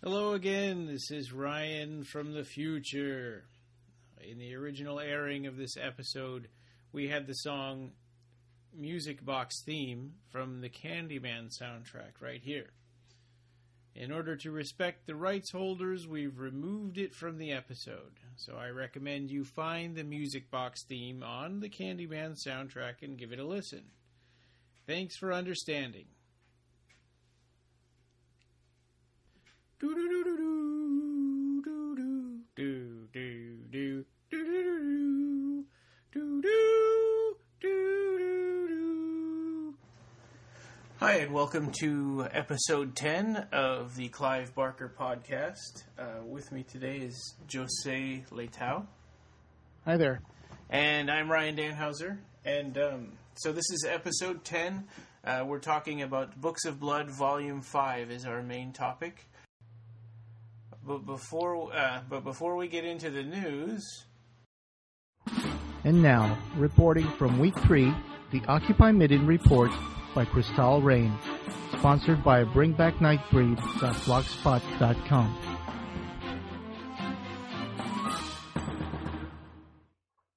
Hello again, this is Ryan from the future. In the original airing of this episode, we had the song Music Box Theme from the Candyman soundtrack right here. In order to respect the rights holders, we've removed it from the episode. So I recommend you find the Music Box Theme on the Candyman soundtrack and give it a listen. Thanks for understanding. Hi, and welcome to episode 10 of the Clive Barker podcast. With me today is José Leitão. Hi there. And I'm Ryan Danhauser. And so this is episode 10. We're talking about Books of Blood, Volume 5 is our main topic. But before we get into the news... And now, reporting from Week 3, the Occupy Midian Report by Crystal Raen, sponsored by Bring Back Nightbreed.blogspot.com.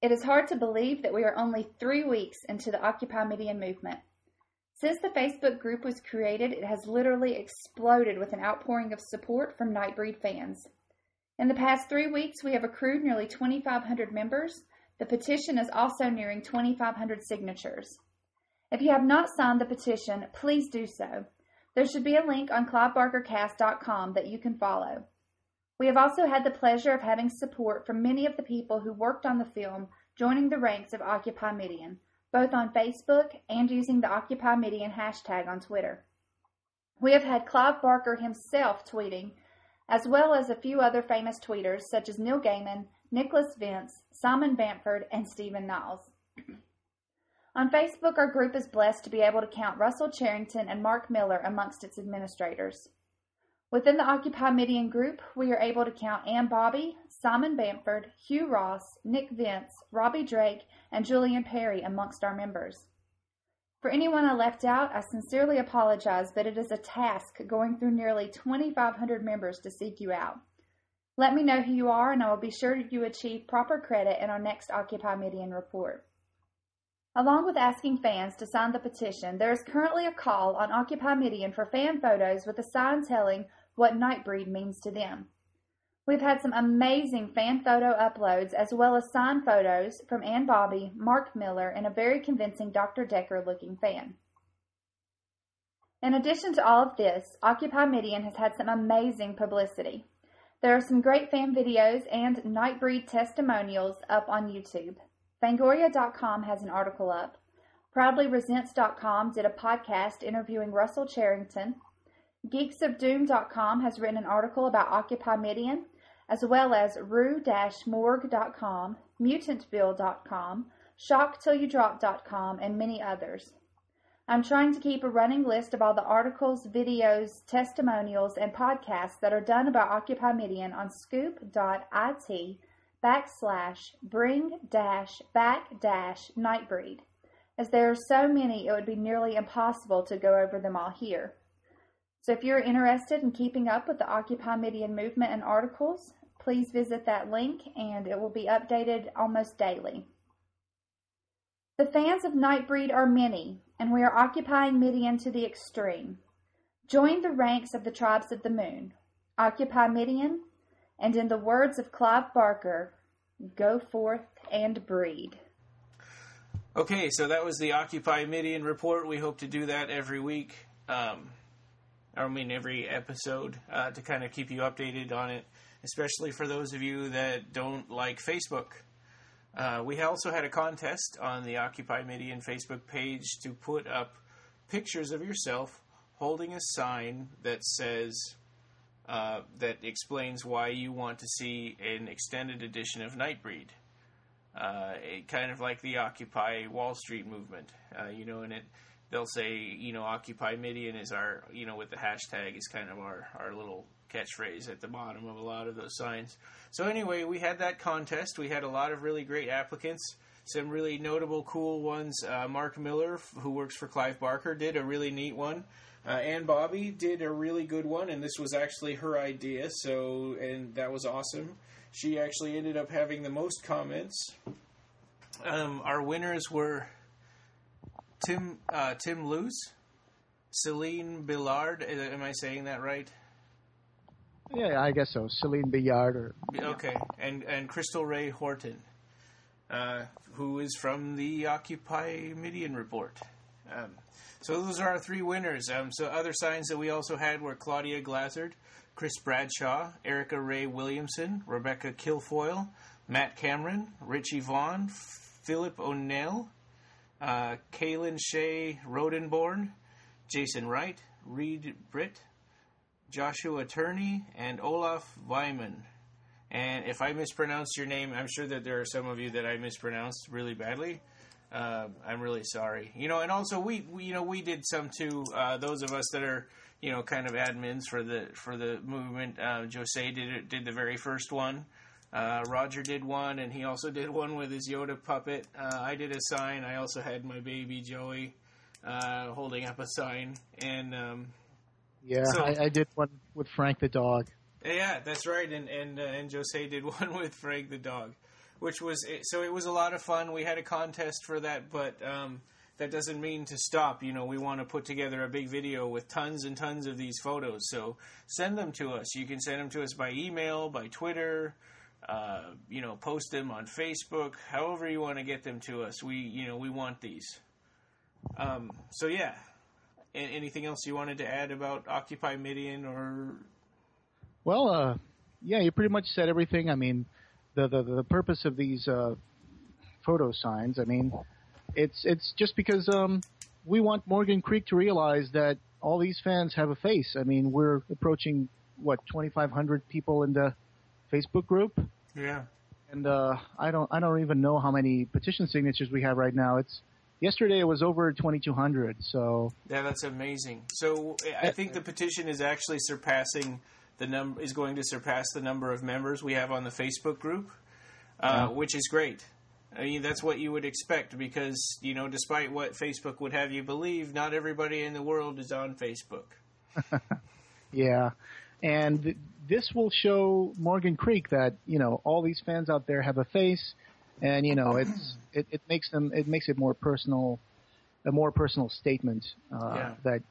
It is hard to believe that we are only 3 weeks into the Occupy Midian movement. Since the Facebook group was created, it has literally exploded with an outpouring of support from Nightbreed fans. In the past 3 weeks, we have accrued nearly 2,500 members. The petition is also nearing 2,500 signatures. If you have not signed the petition, please do so. There should be a link on CliveBarkerCast.com that you can follow. We have also had the pleasure of having support from many of the people who worked on the film joining the ranks of Occupy Midian, both on Facebook and using the Occupy Midian hashtag on Twitter. We have had Clive Barker himself tweeting, as well as a few other famous tweeters such as Neil Gaiman, Nicholas Vince, Simon Bamford, and Stephen Niles. On Facebook, our group is blessed to be able to count Russell Charrington and Mark Miller amongst its administrators. Within the Occupy Midian group, we are able to count Ann Bobby, Simon Bamford, Hugh Ross, Nick Vince, Robbie Drake, and Julian Perry amongst our members. For anyone I left out, I sincerely apologize, but it is a task going through nearly 2,500 members to seek you out. Let me know who you are, and I will be sure you achieve proper credit in our next Occupy Midian report. Along with asking fans to sign the petition, there is currently a call on Occupy Midian for fan photos with a sign telling what Nightbreed means to them. We've had some amazing fan photo uploads as well as signed photos from Ann Bobby, Mark Miller, and a very convincing Dr. Decker-looking fan. In addition to all of this, Occupy Midian has had some amazing publicity. There are some great fan videos and Nightbreed testimonials up on YouTube. Fangoria.com has an article up. ProudlyResents.com did a podcast interviewing Russell Charrington. GeeksOfDoom.com has written an article about Occupy Midian, as well as rue-morgue.com, MutantBill.com, ShockTillYouDrop.com, and many others. I'm trying to keep a running list of all the articles, videos, testimonials, and podcasts that are done about Occupy Midian on Scoop.it /bring-back-Nightbreed. As there are so many, it would be nearly impossible to go over them all here. So if you're interested in keeping up with the Occupy Midian movement and articles, please visit that link and it will be updated almost daily. The fans of Nightbreed are many, and we are occupying Midian to the extreme. Join the ranks of the tribes of the moon. Occupy Midian, and in the words of Clive Barker, go forth and breed. Okay, so that was the Occupy Midian report. We hope to do that every week. Every episode to kind of keep you updated on it, especially for those of you that don't like Facebook. We also had a contest on the Occupy Midian Facebook page to put up pictures of yourself holding a sign that says, that explains why you want to see an extended edition of Nightbreed. Kind of like the Occupy Wall Street movement, and they'll say, Occupy Midian is our, with the hashtag is kind of our little catchphrase at the bottom of a lot of those signs. So anyway, we had that contest. We had a lot of really great applicants, some really notable, cool ones. Mark Miller, who works for Clive Barker, did a really neat one Ann Bobby did a really good one, and this was actually her idea, and that was awesome. She actually ended up having the most comments. Our winners were Tim Luz, Celine Billard. Am I saying that right? Yeah, I guess so. Celine Billard. Okay, and Crystal Raen Horton, who is from the Occupy Midian Report. So those are our three winners. So other signs that we also had were Claudia Glassard, Chris Bradshaw, Erica Ray Williamson, Rebecca Kilfoyle, Matt Cameron, Richie Vaughn, Philip O'Neill, Kaylin Shea Rodenborn, Jason Wright, Reed Britt, Joshua Turney, and Olaf Wyman. And if I mispronounced your name, I'm sure that there are some of you that I mispronounced really badly. I'm really sorry. And also we did some too. Those of us that are, kind of admins for the movement. José did the very first one. Roger did one, and he also did one with his Yoda puppet. I did a sign. I also had my baby Joey holding up a sign, and so, I did one with Frank the dog. Yeah, that's right, and José did one with Frank the dog, which was so it was a lot of fun. We had a contest for that, but that doesn't mean to stop. We want to put together a big video with tons and tons of these photos. So send them to us. You can send them to us by email, by Twitter. Post them on Facebook. However you want to get them to us, we want these. So yeah. Anything else you wanted to add about Occupy Midian or? Well, you pretty much said everything. I mean, the purpose of these photo signs. I mean, it's just because we want Morgan Creek to realize that all these fans have a face. I mean, we're approaching 2,500 people in the Facebook group. Yeah. And I don't even know how many petition signatures we have right now. Yesterday it was over 2,200. So yeah, that's amazing. So I think the petition is actually going to surpass the number of members we have on the Facebook group, which is great. I mean, that's what you would expect because, despite what Facebook would have you believe, not everybody in the world is on Facebook. Yeah. And this will show Morgan Creek that, all these fans out there have a face, and, it makes it more personal, a more personal statement that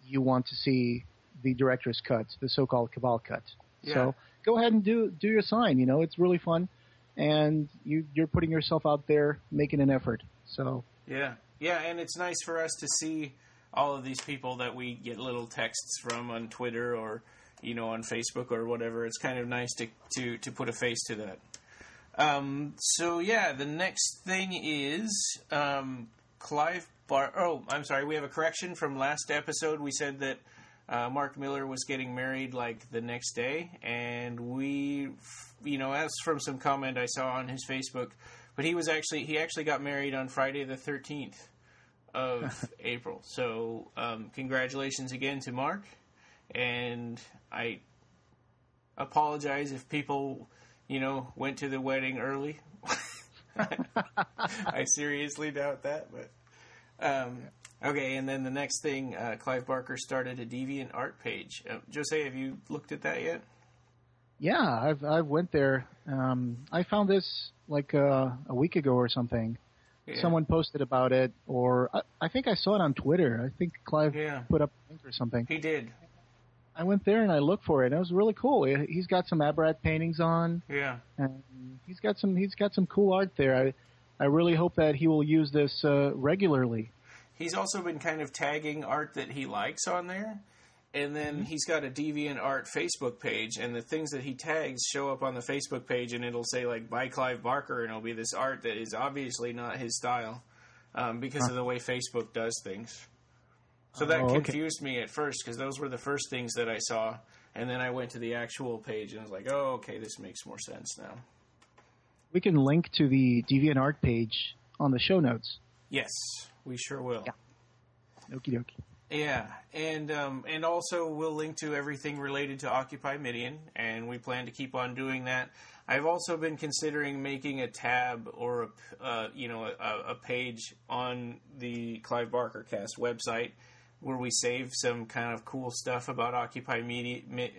you want to see the director's cut, the so-called Cabal cut. Yeah. So go ahead and do your sign. It's really fun, and you're putting yourself out there, making an effort. So yeah, and it's nice for us to see all of these people that we get little texts from on Twitter or on Facebook or whatever. It's kind of nice to put a face to that. The next thing is Clive I'm sorry, we have a correction from last episode. We said that Mark Miller was getting married the next day, and we, that's from some comment I saw on his Facebook, but he actually got married on Friday the 13th of April. So congratulations again to Mark, and I apologize if people went to the wedding early. I seriously doubt that, but okay. And then the next thing, Clive Barker started a Deviantart page. José, have you looked at that yet? Yeah, I've went there. I found this a week ago or something. Yeah. Someone posted about it, or I think I saw it on Twitter. I think Clive put up a link or something. He did. I went there and I looked for it. And it was really cool. He's got some Abrat paintings on. Yeah. And he's got some cool art there. I really hope that he will use this regularly. He's also been kind of tagging art that he likes on there. And then he's got a Deviantart Facebook page, and the things that he tags show up on the Facebook page, and it'll say by Clive Barker, and it'll be this art that is obviously not his style because of the way Facebook does things. So that confused me at first, because those were the first things that I saw, and then I went to the actual page, and I was like, oh, okay, this makes more sense now. We can link to the Deviantart page on the show notes. Yes, we sure will. Yeah. Okie dokie. Yeah, and also we'll link to everything related to Occupy Midian, and we plan to keep on doing that. I've also been considering making a tab or a page on the Clive Barker Cast website where we save some kind of cool stuff about Occupy Midian,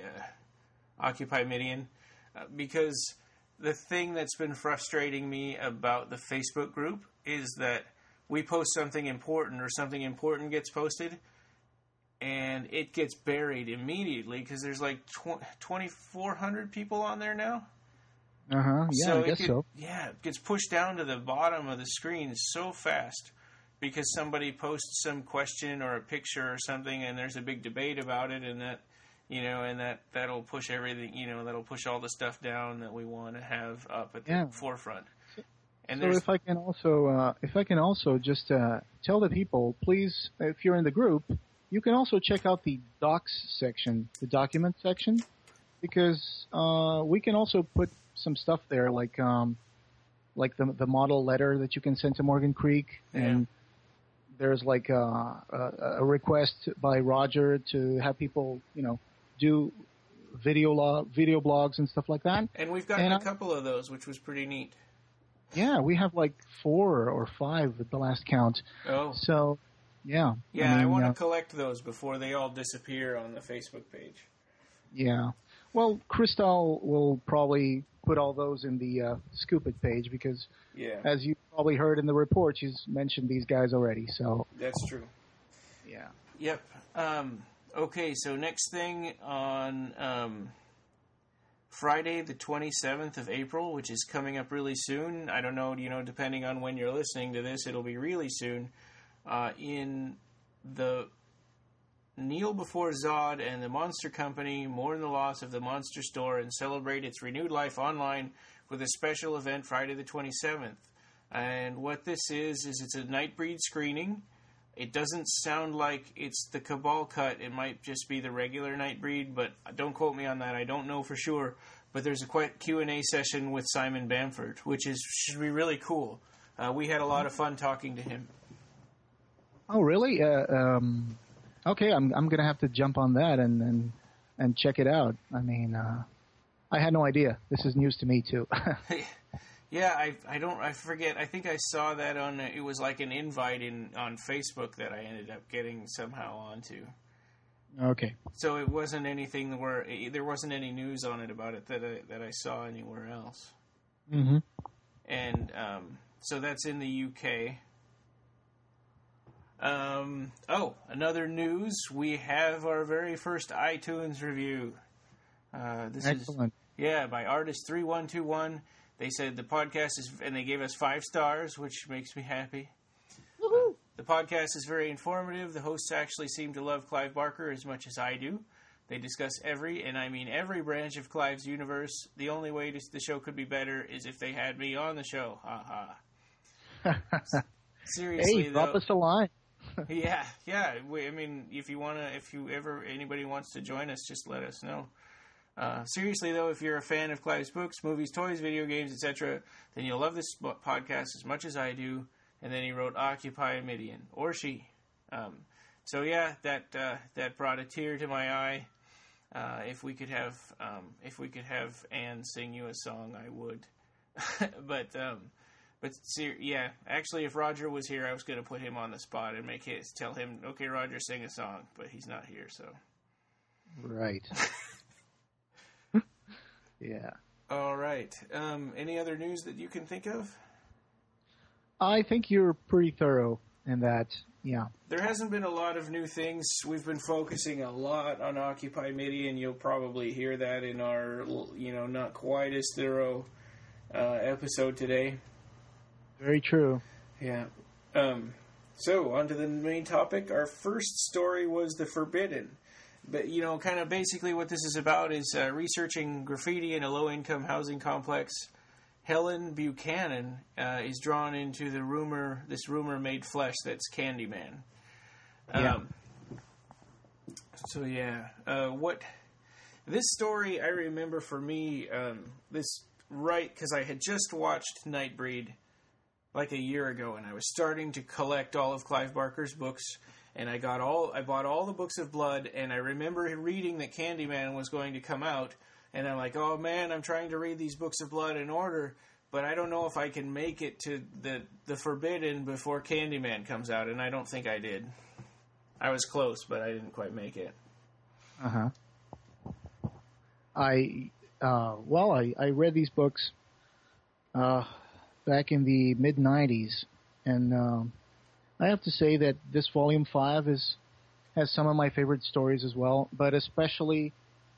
because the thing that's been frustrating me about the Facebook group is that we post something important or something important gets posted and it gets buried immediately because there's like 2,400 people on there now. Yeah, so I guess so. Yeah, it gets pushed down to the bottom of the screen so fast because somebody posts some question or a picture or something and there's a big debate about it, and that, that'll push everything, that'll push all the stuff down that we want to have up at the forefront. And so if I can also just tell the people, please, if you're in the group, you can also check out the docs section, the document section, because we can also put some stuff there, like the model letter that you can send to Morgan Creek, and there's like a request by Roger to have people, do video blogs and stuff like that. And we've gotten a couple of those, which was pretty neat. Yeah, we have like 4 or 5 at the last count. Oh. So, yeah. Yeah, I want to collect those before they all disappear on the Facebook page. Yeah. Well, Crystal will probably put all those in the Scoop.it page because, as you probably heard in the report, she's mentioned these guys already. So that's true. Yeah. Yep. Okay, so next thing on Friday, the 27th of April, which is coming up really soon. I don't know, depending on when you're listening to this, it'll be really soon. In the Kneel Before Zod and the Monster Company mourn the loss of the Monster Store and celebrate its renewed life online with a special event Friday the 27th. And what this is it's a Nightbreed screening. It doesn't sound like it's the Cabal cut. It might just be the regular Nightbreed, but don't quote me on that. I don't know for sure. But there's a Q&A session with Simon Bamford, which should be really cool. We had a lot of fun talking to him. Oh, really? Okay, I'm going to have to jump on that and check it out. I mean, I had no idea. This is news to me too. Yeah, I forget. I think I saw that it was like an invite on Facebook that I ended up getting somehow onto. Okay. So it wasn't anything where there wasn't any news on it about it that I saw anywhere else. Mm-hmm. And so that's in the UK. Another news. We have our very first iTunes review. This Excellent. is by Artist3121. They said the podcast and they gave us 5 stars, which makes me happy. Woohoo! The podcast is very informative. The hosts actually seem to love Clive Barker as much as I do. They discuss every branch of Clive's universe. The only way the show could be better is if they had me on the show. Ha ha. Seriously, hey, drop us a line. yeah. If anybody wants to join us, just let us know. Seriously, though, if you're a fan of Clive's books, movies, toys, video games, etc., then you'll love this podcast as much as I do. And then he wrote Occupy Midian, or she. That brought a tear to my eye. If we could have Anne sing you a song, I would. Actually, if Roger was here, I was going to put him on the spot and tell him, okay, Roger, sing a song, but he's not here, so. Right. Yeah. All right. Any other news that you can think of? I think you're pretty thorough in that, yeah. There hasn't been a lot of new things. We've been focusing a lot on Occupy Midian. You'll probably hear that in our, not quite as thorough episode today. Very true. Yeah. So, on to the main topic. Our first story was The Forbidden. But, kind of basically what this is about is researching graffiti in a low-income housing complex. Helen Buchanan is drawn into this rumor-made flesh that's Candyman. This story, I remember for me, because I had just watched Nightbreed like a year ago, and I was starting to collect all of Clive Barker's books, and I bought all the books of Blood, and I remember reading that Candyman was going to come out, and I'm like, oh man, I'm trying to read these books of Blood in order, but I don't know if I can make it to the Forbidden before Candyman comes out, and I don't think I did. I was close, but I didn't quite make it. Uh-huh. I read these books back in the mid-'90s, and I have to say that this Volume 5 has some of my favorite stories as well, but especially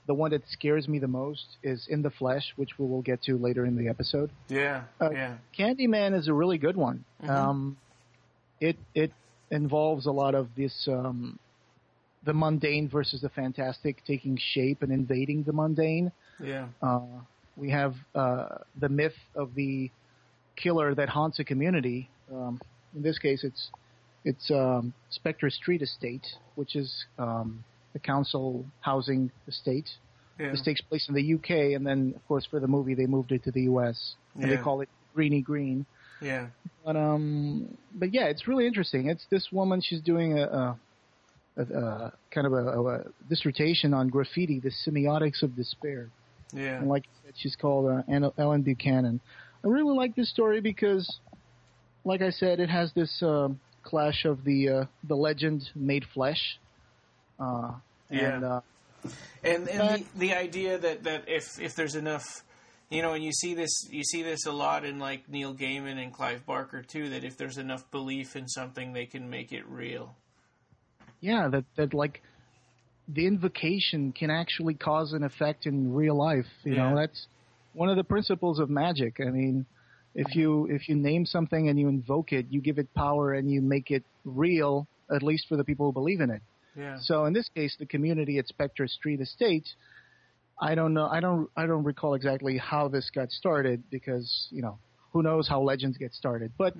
the one that scares me the most is In the Flesh, which we will get to later in the episode. Yeah, yeah. Candyman is a really good one. Mm-hmm. It involves a lot of this, the mundane versus the fantastic taking shape and invading the mundane. Yeah. We have the myth of the killer that haunts a community. In this case, it's Spectre Street Estate, which is the council housing estate. Yeah. This takes place in the UK, and then, of course, for the movie, they moved it to the US, and they call it Greeny Green. Yeah. But yeah, it's really interesting. It's this woman. She's doing a kind of a dissertation on graffiti, the semiotics of despair. Yeah. And like I said, she's called Ellen Buchanan. I really like this story because, like I said, it has this clash of the legend made flesh. And the idea that if there's enough, and you see this a lot in like Neil Gaiman and Clive Barker too, that if there's enough belief in something, they can make it real. Yeah, that like the invocation can actually cause an effect in real life. You know, that's one of the principles of magic. I mean, if you name something and you invoke it, you give it power and you make it real, at least for the people who believe in it. Yeah. So in this case, the community at Spectre Street Estate, I don't know, I don't recall exactly how this got started because, who knows how legends get started. But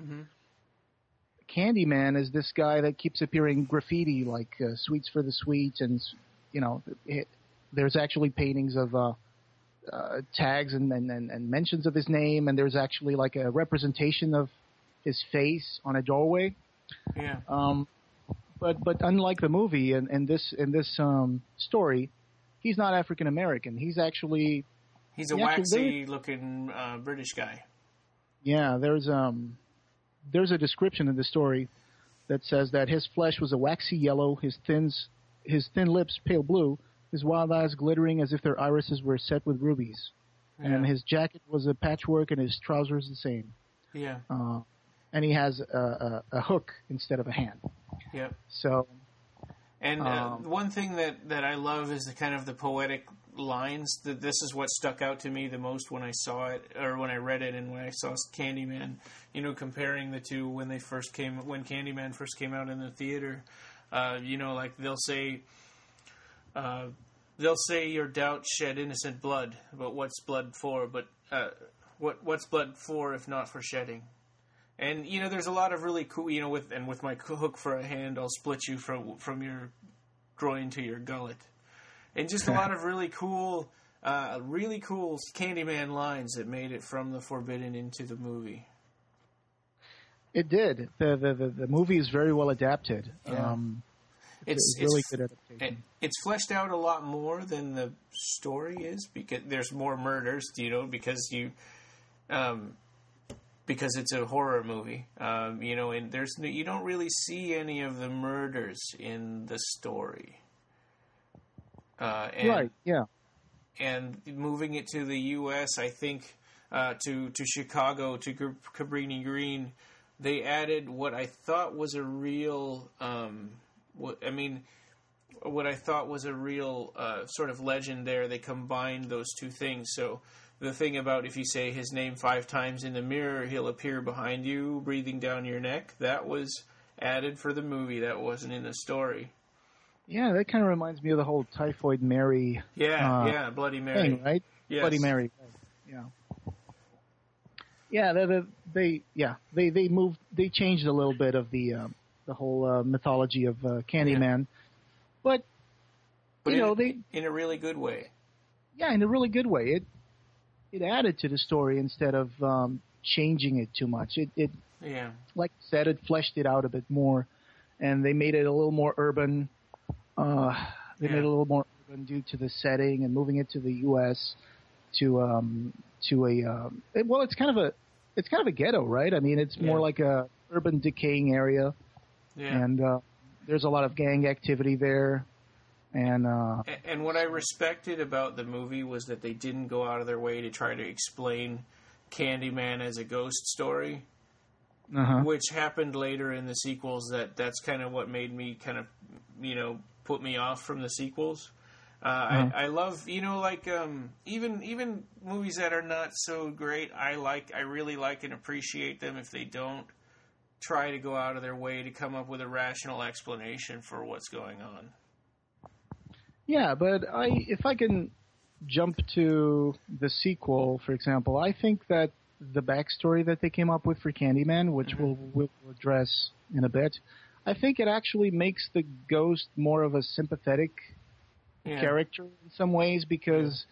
Candyman is this guy that keeps appearing graffiti like Sweets for the Sweet, and there's actually paintings of tags and mentions of his name, and there's actually like a representation of his face on a doorway. Yeah. But unlike the movie in this story, he's not African American. He's a waxy looking British guy. Yeah, there's a description in the story that says that his flesh was a waxy yellow, his thin lips pale blue, his wild eyes glittering as if their irises were set with rubies, and his jacket was a patchwork and his trousers the same. Yeah. And he has a hook instead of a hand. Yeah. So. And one thing that I love is the kind of the poetic lines. That this is what stuck out to me the most when I saw it, or when I read it, and when I saw Candyman. Comparing the two when Candyman first came out in the theater. Like they'll say your doubts shed innocent blood, but what's blood for? But what's blood for if not for shedding? And, there's a lot of really cool, with my hook for a hand, I'll split you from your groin to your gullet. And just a lot of really cool Candyman lines that made it from the Forbidden into the movie. It did. The movie is very well adapted. Yeah. It's really good adaptation. It's fleshed out a lot more than the story is, because there's more murders, because it's a horror movie, and you don't really see any of the murders in the story. Right, yeah. And moving it to the U.S., I think, to Chicago, to Cabrini Green, they added what I thought was a real, sort of legend there. They combined those two things, so. The thing about if you say his name 5 times in the mirror, he'll appear behind you, breathing down your neck. That was added for the movie. That wasn't in the story. Yeah, that kind of reminds me of the whole Typhoid Mary. Bloody Mary thing, right? Yes. Bloody Mary. Yeah. They changed a little bit of the whole mythology of Candyman, but in a really good way. Yeah, in a really good way. It added to the story instead of changing it too much. It like I said, it fleshed it out a bit more, and they made it a little more urban. Made it a little more urban due to the setting and moving it to the U.S. It's kind of a ghetto, right? I mean, it's more like a urban decaying area, and there's a lot of gang activity there. And what I respected about the movie was that they didn't go out of their way to try to explain Candyman as a ghost story, which happened later in the sequels. That's kind of what made me kind of, put me off from the sequels. I love, even movies that are not so great, I really like and appreciate them if they don't try to go out of their way to come up with a rational explanation for what's going on. Yeah, but if I can jump to the sequel, for example, I think that the backstory that they came up with for Candyman, which we'll address in a bit, I think it actually makes the ghost more of a sympathetic character in some ways, because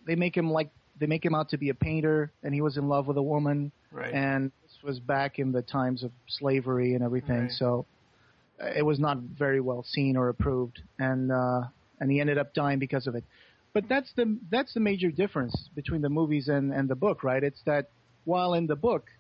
they make him out to be a painter, and he was in love with a woman, and this was back in the times of slavery and everything, so it was not very well seen or approved, and he ended up dying because of it. But that's the major difference between the movies and the book, right? It's that while in the book,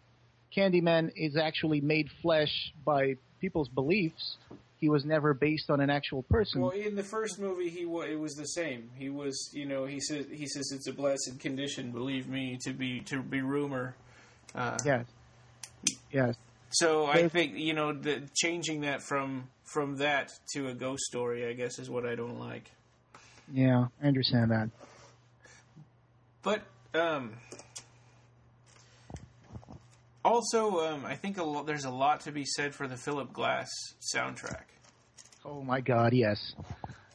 Candyman is actually made flesh by people's beliefs, he was never based on an actual person. Well, in the first movie, it was the same. He was, he says it's a blessed condition, believe me, to be rumor. Yes. So I think changing that from that to a ghost story, I guess, is what I don't like. Yeah, I understand that. But also, I think there's a lot to be said for the Philip Glass soundtrack. Oh my God, yes.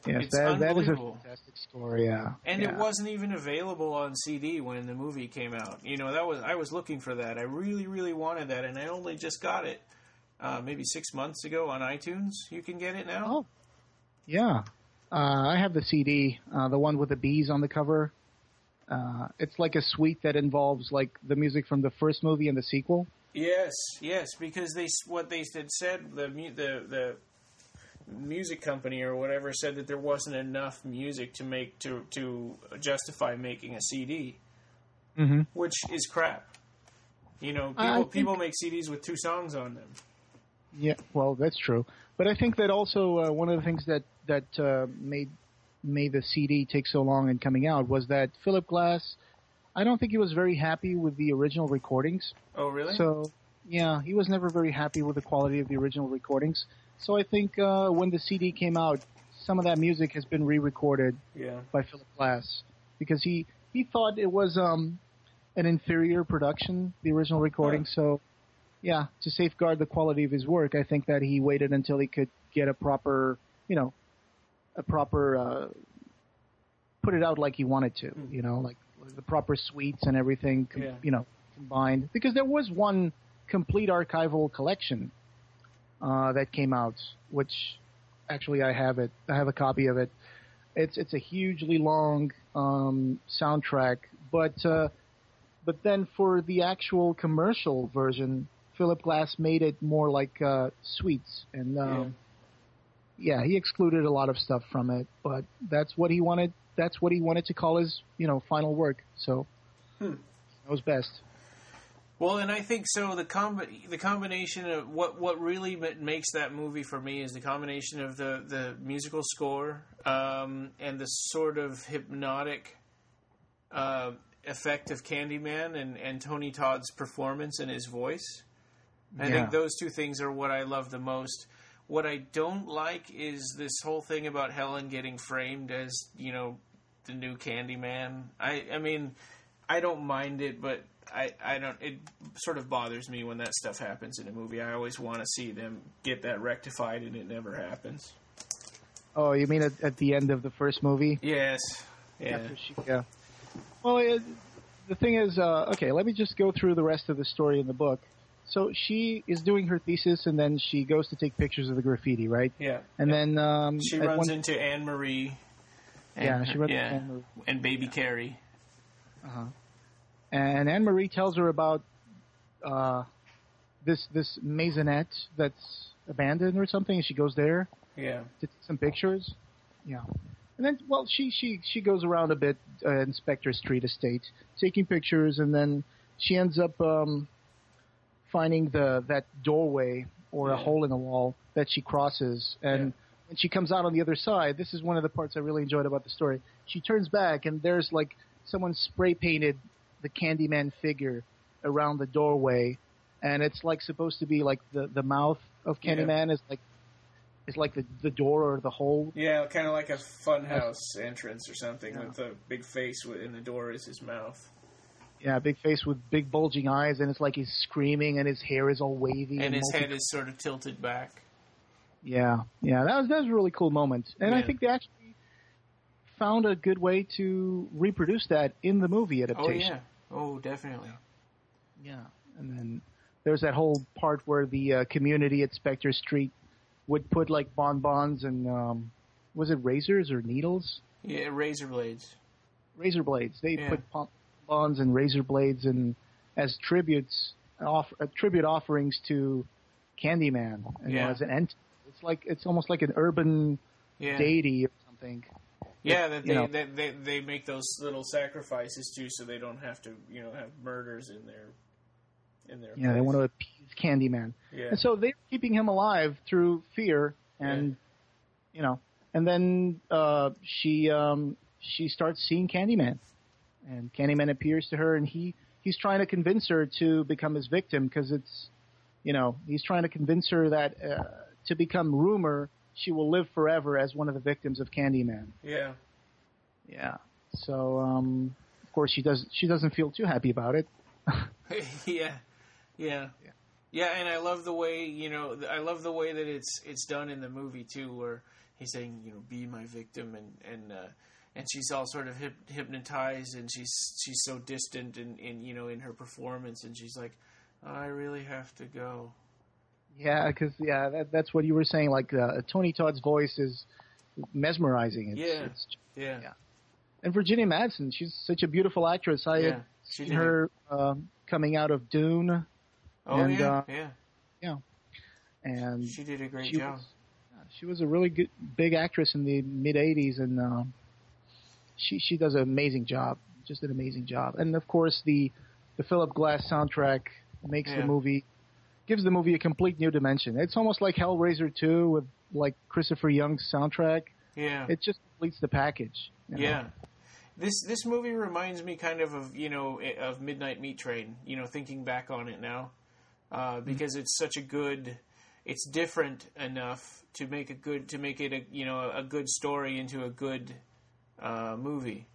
Yes, it's that is a unbelievable. Fantastic story, yeah. And it wasn't even available on CD when the movie came out. I was looking for that. I really, really wanted that, and I only just got it maybe 6 months ago on iTunes. You can get it now? Oh, yeah. I have the CD, the one with the bees on the cover. It's like a suite that involves like the music from the first movie and the sequel. Yes, because they had said the music company or whatever said that there wasn't enough music to justify making a CD, which is crap. People make CDs with 2 songs on them. Yeah, well, that's true. But I think that also one of the things that made the CD take so long in coming out was that Philip Glass, I don't think he was very happy with the original recordings. Oh, really? So, yeah, he was never very happy with the quality of the original recordings. So I think when the CD came out, some of that music has been re-recorded by Philip Glass, because he thought it was an inferior production, the original recording. So, yeah, to safeguard the quality of his work, I think that he waited until he could get a proper put it out like he wanted to, like the proper suites and everything, combined. Because there was one complete archival collection that came out, which actually I have it. I have a copy of it. It's a hugely long soundtrack, but then for the actual commercial version, Philip Glass made it more like suites, and he excluded a lot of stuff from it, but that's what he wanted. That's what he wanted to call his, final work. So that was best. Well, and I think so. The combination of what really makes that movie for me is the combination of the musical score and the sort of hypnotic effect of Candyman and Tony Todd's performance and his voice. I think those two things are what I love the most. What I don't like is this whole thing about Helen getting framed as, the new Candyman. I mean, I don't mind it, but I don't. It sort of bothers me when that stuff happens in a movie. I always want to see them get that rectified, and it never happens. Oh, you mean at the end of the first movie? Yes. Yeah. Well, the thing is, okay, let me just go through the rest of the story in the book. So she is doing her thesis, and then she goes to take pictures of the graffiti, right? Yeah. And then she runs into Anne Marie. She runs into Anne Marie. And baby Carrie. Uh-huh. And Anne Marie tells her about this maisonette that's abandoned or something, and she goes there. Yeah. To take some pictures. Yeah. And then, well, she goes around a bit, Inspector Street Estate, taking pictures, and then she ends up finding that doorway or a hole in the wall that she crosses. And when she comes out on the other side, this is one of the parts I really enjoyed about the story. She turns back, and there's like someone spray painted the Candyman figure around the doorway, and it's like supposed to be like the mouth of Candyman is like the door or the hole. Yeah, kind of like a funhouse entrance or something with a big face and the door is his mouth. Yeah, big face with big bulging eyes, and it's like he's screaming, and his hair is all wavy. And his head is sort of tilted back. Yeah, that was a really cool moment. And I think they actually found a good way to reproduce that in the movie adaptation. Oh, definitely. Yeah, and then there's that whole part where the community at Spectre Street would put like bonbons and, was it razors or needles? Yeah, razor blades. Razor blades. They put bonbons and razor blades and as tribute offerings to Candyman. And as an entity. It's almost like an urban deity or something. Yeah, they make those little sacrifices too, so they don't have to have murders in their place. They want to appease Candyman. Yeah. And so they're keeping him alive through fear, and and then she starts seeing Candyman, and Candyman appears to her, and he's trying to convince her to become his victim because it's he's trying to convince her that to become rumor, she will live forever as one of the victims of Candyman. Yeah. Yeah. So, of course, she doesn't feel too happy about it. Yeah. And I love the way, that it's done in the movie too, where he's saying, be my victim, and she's all sort of hypnotized, and she's so distant in her performance, and she's like, I really have to go. Yeah, because that's what you were saying. Like Tony Todd's voice is mesmerizing. Yeah. And Virginia Madsen, she's such a beautiful actress. I had seen her coming out of Dune. And she did a great job. She was a really good big actress in the mid '80s, and she does an amazing job. Just an amazing job. And of course, the Philip Glass soundtrack makes gives the movie a complete new dimension. It's almost like Hellraiser 2 with like Christopher Young's soundtrack. Yeah. It just completes the package. Yeah. This movie reminds me kind of of Midnight Meat Train, thinking back on it now. Because it's such it's different enough to make it a good story into a good movie.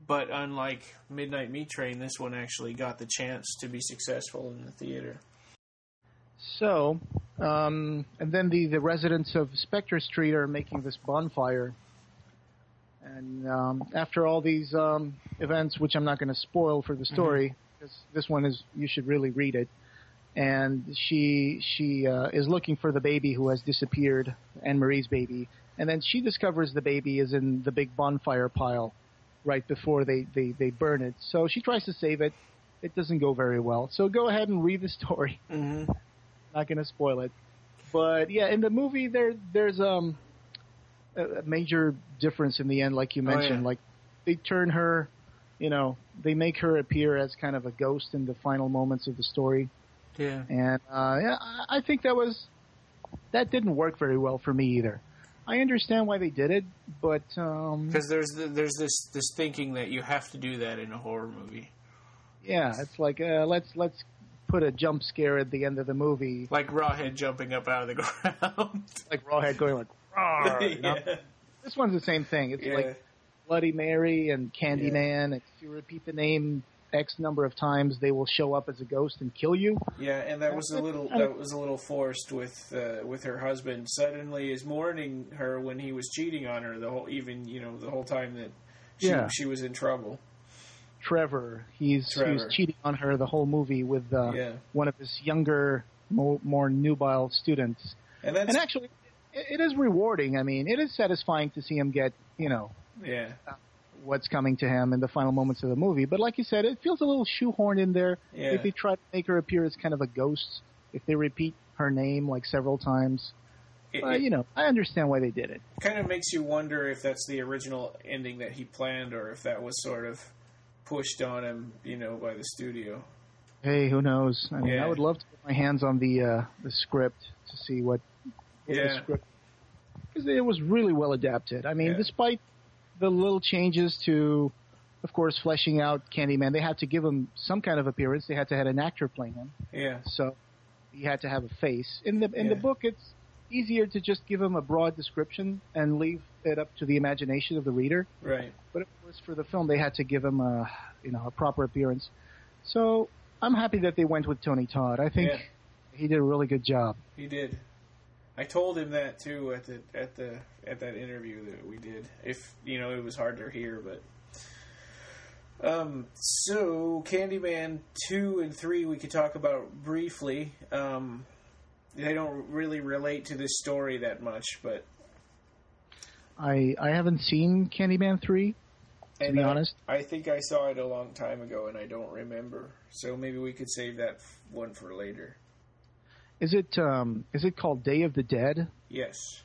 But unlike Midnight Meat Train, this one actually got the chance to be successful in the theater. So, and then the residents of Spectre Street are making this bonfire. And after all these events, which I'm not going to spoil for the story, because this one you should really read it. And she is looking for the baby who has disappeared, Anne-Marie's baby. And then she discovers the baby is in the big bonfire pile right before they burn it. So she tries to save it. It doesn't go very well. So go ahead and read the story. Mm-hmm. Not going to spoil it. But yeah, in the movie there's a major difference in the end, like you mentioned. Like they turn her, they make her appear as kind of a ghost in the final moments of the story. Yeah. And I think that didn't work very well for me either. I understand why they did it, but because there's this thinking that you have to do that in a horror movie. Yeah, it's like let's put a jump scare at the end of the movie, like Rawhead jumping up out of the ground, like Rawhead going like, "Rawr," This one's the same thing. It's like Bloody Mary and Candyman. And if you repeat the name X number of times, they will show up as a ghost and kill you. Yeah, and that was a little forced with her husband. Suddenly is mourning her when he was cheating on her the whole time that she was in trouble. Trevor, he was cheating on her the whole movie with one of his younger, more nubile students. And actually, it is rewarding. I mean, it is satisfying to see him get what's coming to him in the final moments of the movie. But like you said, it feels a little shoehorned in there. Yeah. If they try to make her appear as kind of a ghost, if they repeat her name like several times, I understand why they did it. Kind of makes you wonder if that's the original ending that he planned, or if that was sort of pushed on him, by the studio. Hey, who knows? I mean, I would love to get my hands on the script to see what the script, because it was really well adapted. I mean, despite the little changes to, of course, fleshing out Candyman, they had to give him some kind of appearance. They had to have an actor playing him. Yeah. So he had to have a face. In the book, it's easier to just give him a broad description and leave it up to the imagination of the reader. Right. But of course, for the film, they had to give him a proper appearance. So I'm happy that they went with Tony Todd. I think he did a really good job. He did. I told him that too at that interview that we did. If it was hard to hear, but so Candyman 2 and 3 we could talk about briefly. They don't really relate to this story that much, but I haven't seen Candyman 3. To be honest, I think I saw it a long time ago, and I don't remember. So maybe we could save that one for later. Is it called Day of the Dead? Yes.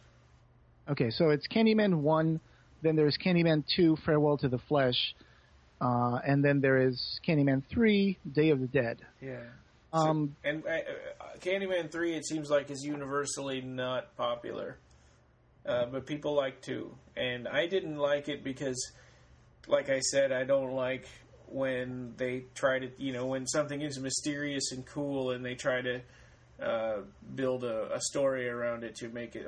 Okay, so it's Candyman 1, then there's Candyman 2, Farewell to the Flesh, and then there is Candyman 3, Day of the Dead. Yeah. Candyman 3, it seems like, is universally not popular, but people like 2, and I didn't like it because, like I said, I don't like when they try to, when something is mysterious and cool, and they try to build a story around it to make it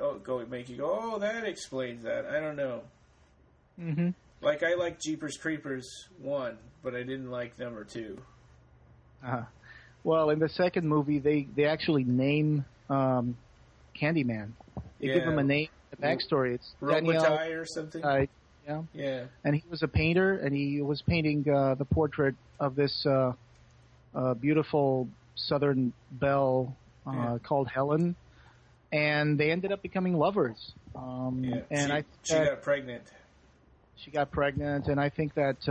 make you go, oh, that explains that. I don't know. Mm-hmm. Like, I like Jeepers Creepers 1, but I didn't like number 2. Well, in the second movie, they actually name Candyman. They give him a name, a backstory. It's Daniel or something. Yeah. And he was a painter, and he was painting the portrait of this beautiful Southern belle called Helen, and they ended up becoming lovers. And she got pregnant. She got pregnant, and I think that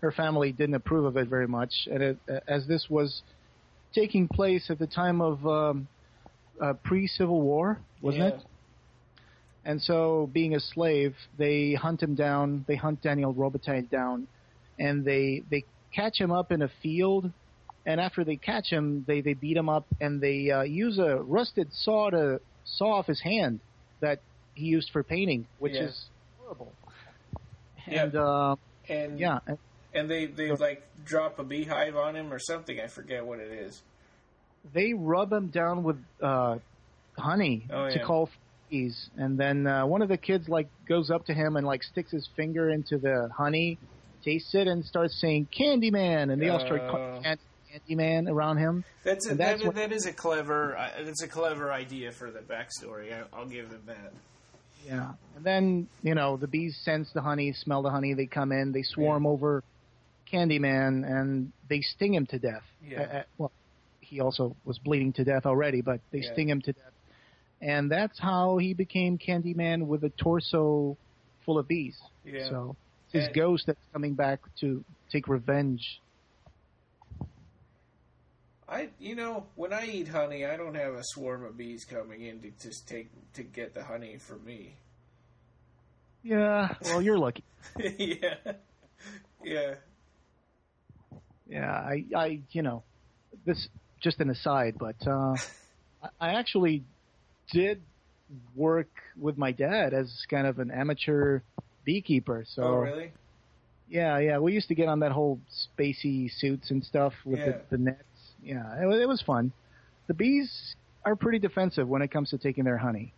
her family didn't approve of it very much. And as this was taking place at the time of pre-Civil War, wasn't it? And so, being a slave, they hunt him down. They hunt Daniel Robitaille down, and they catch him up in a field. And after they catch him, they beat him up, and they use a rusted saw to saw off his hand that he used for painting, which is horrible. And they like drop a beehive on him or something. I forget what it is. They rub him down with honey to call fleas, and then one of the kids like goes up to him and like sticks his finger into the honey, tastes it, and starts saying Candyman, and they all start calling Candyman around him. That is a clever idea for the backstory. I'll give them that. Yeah, and then the bees sense the honey, smell the honey. They come in, they swarm over Candyman, and they sting him to death. Yeah. Well, he also was bleeding to death already, but they sting him to death, and that's how he became Candyman with a torso full of bees. Yeah. So it's his ghost that's coming back to take revenge. When I eat honey, I don't have a swarm of bees coming in to get the honey for me. Yeah, well, you're lucky. Yeah. I this just an aside, but I actually did work with my dad as kind of an amateur beekeeper. So. Oh, really? Yeah. We used to get on that whole spacey suits and stuff with the nets. Yeah, it was fun. The bees are pretty defensive when it comes to taking their honey.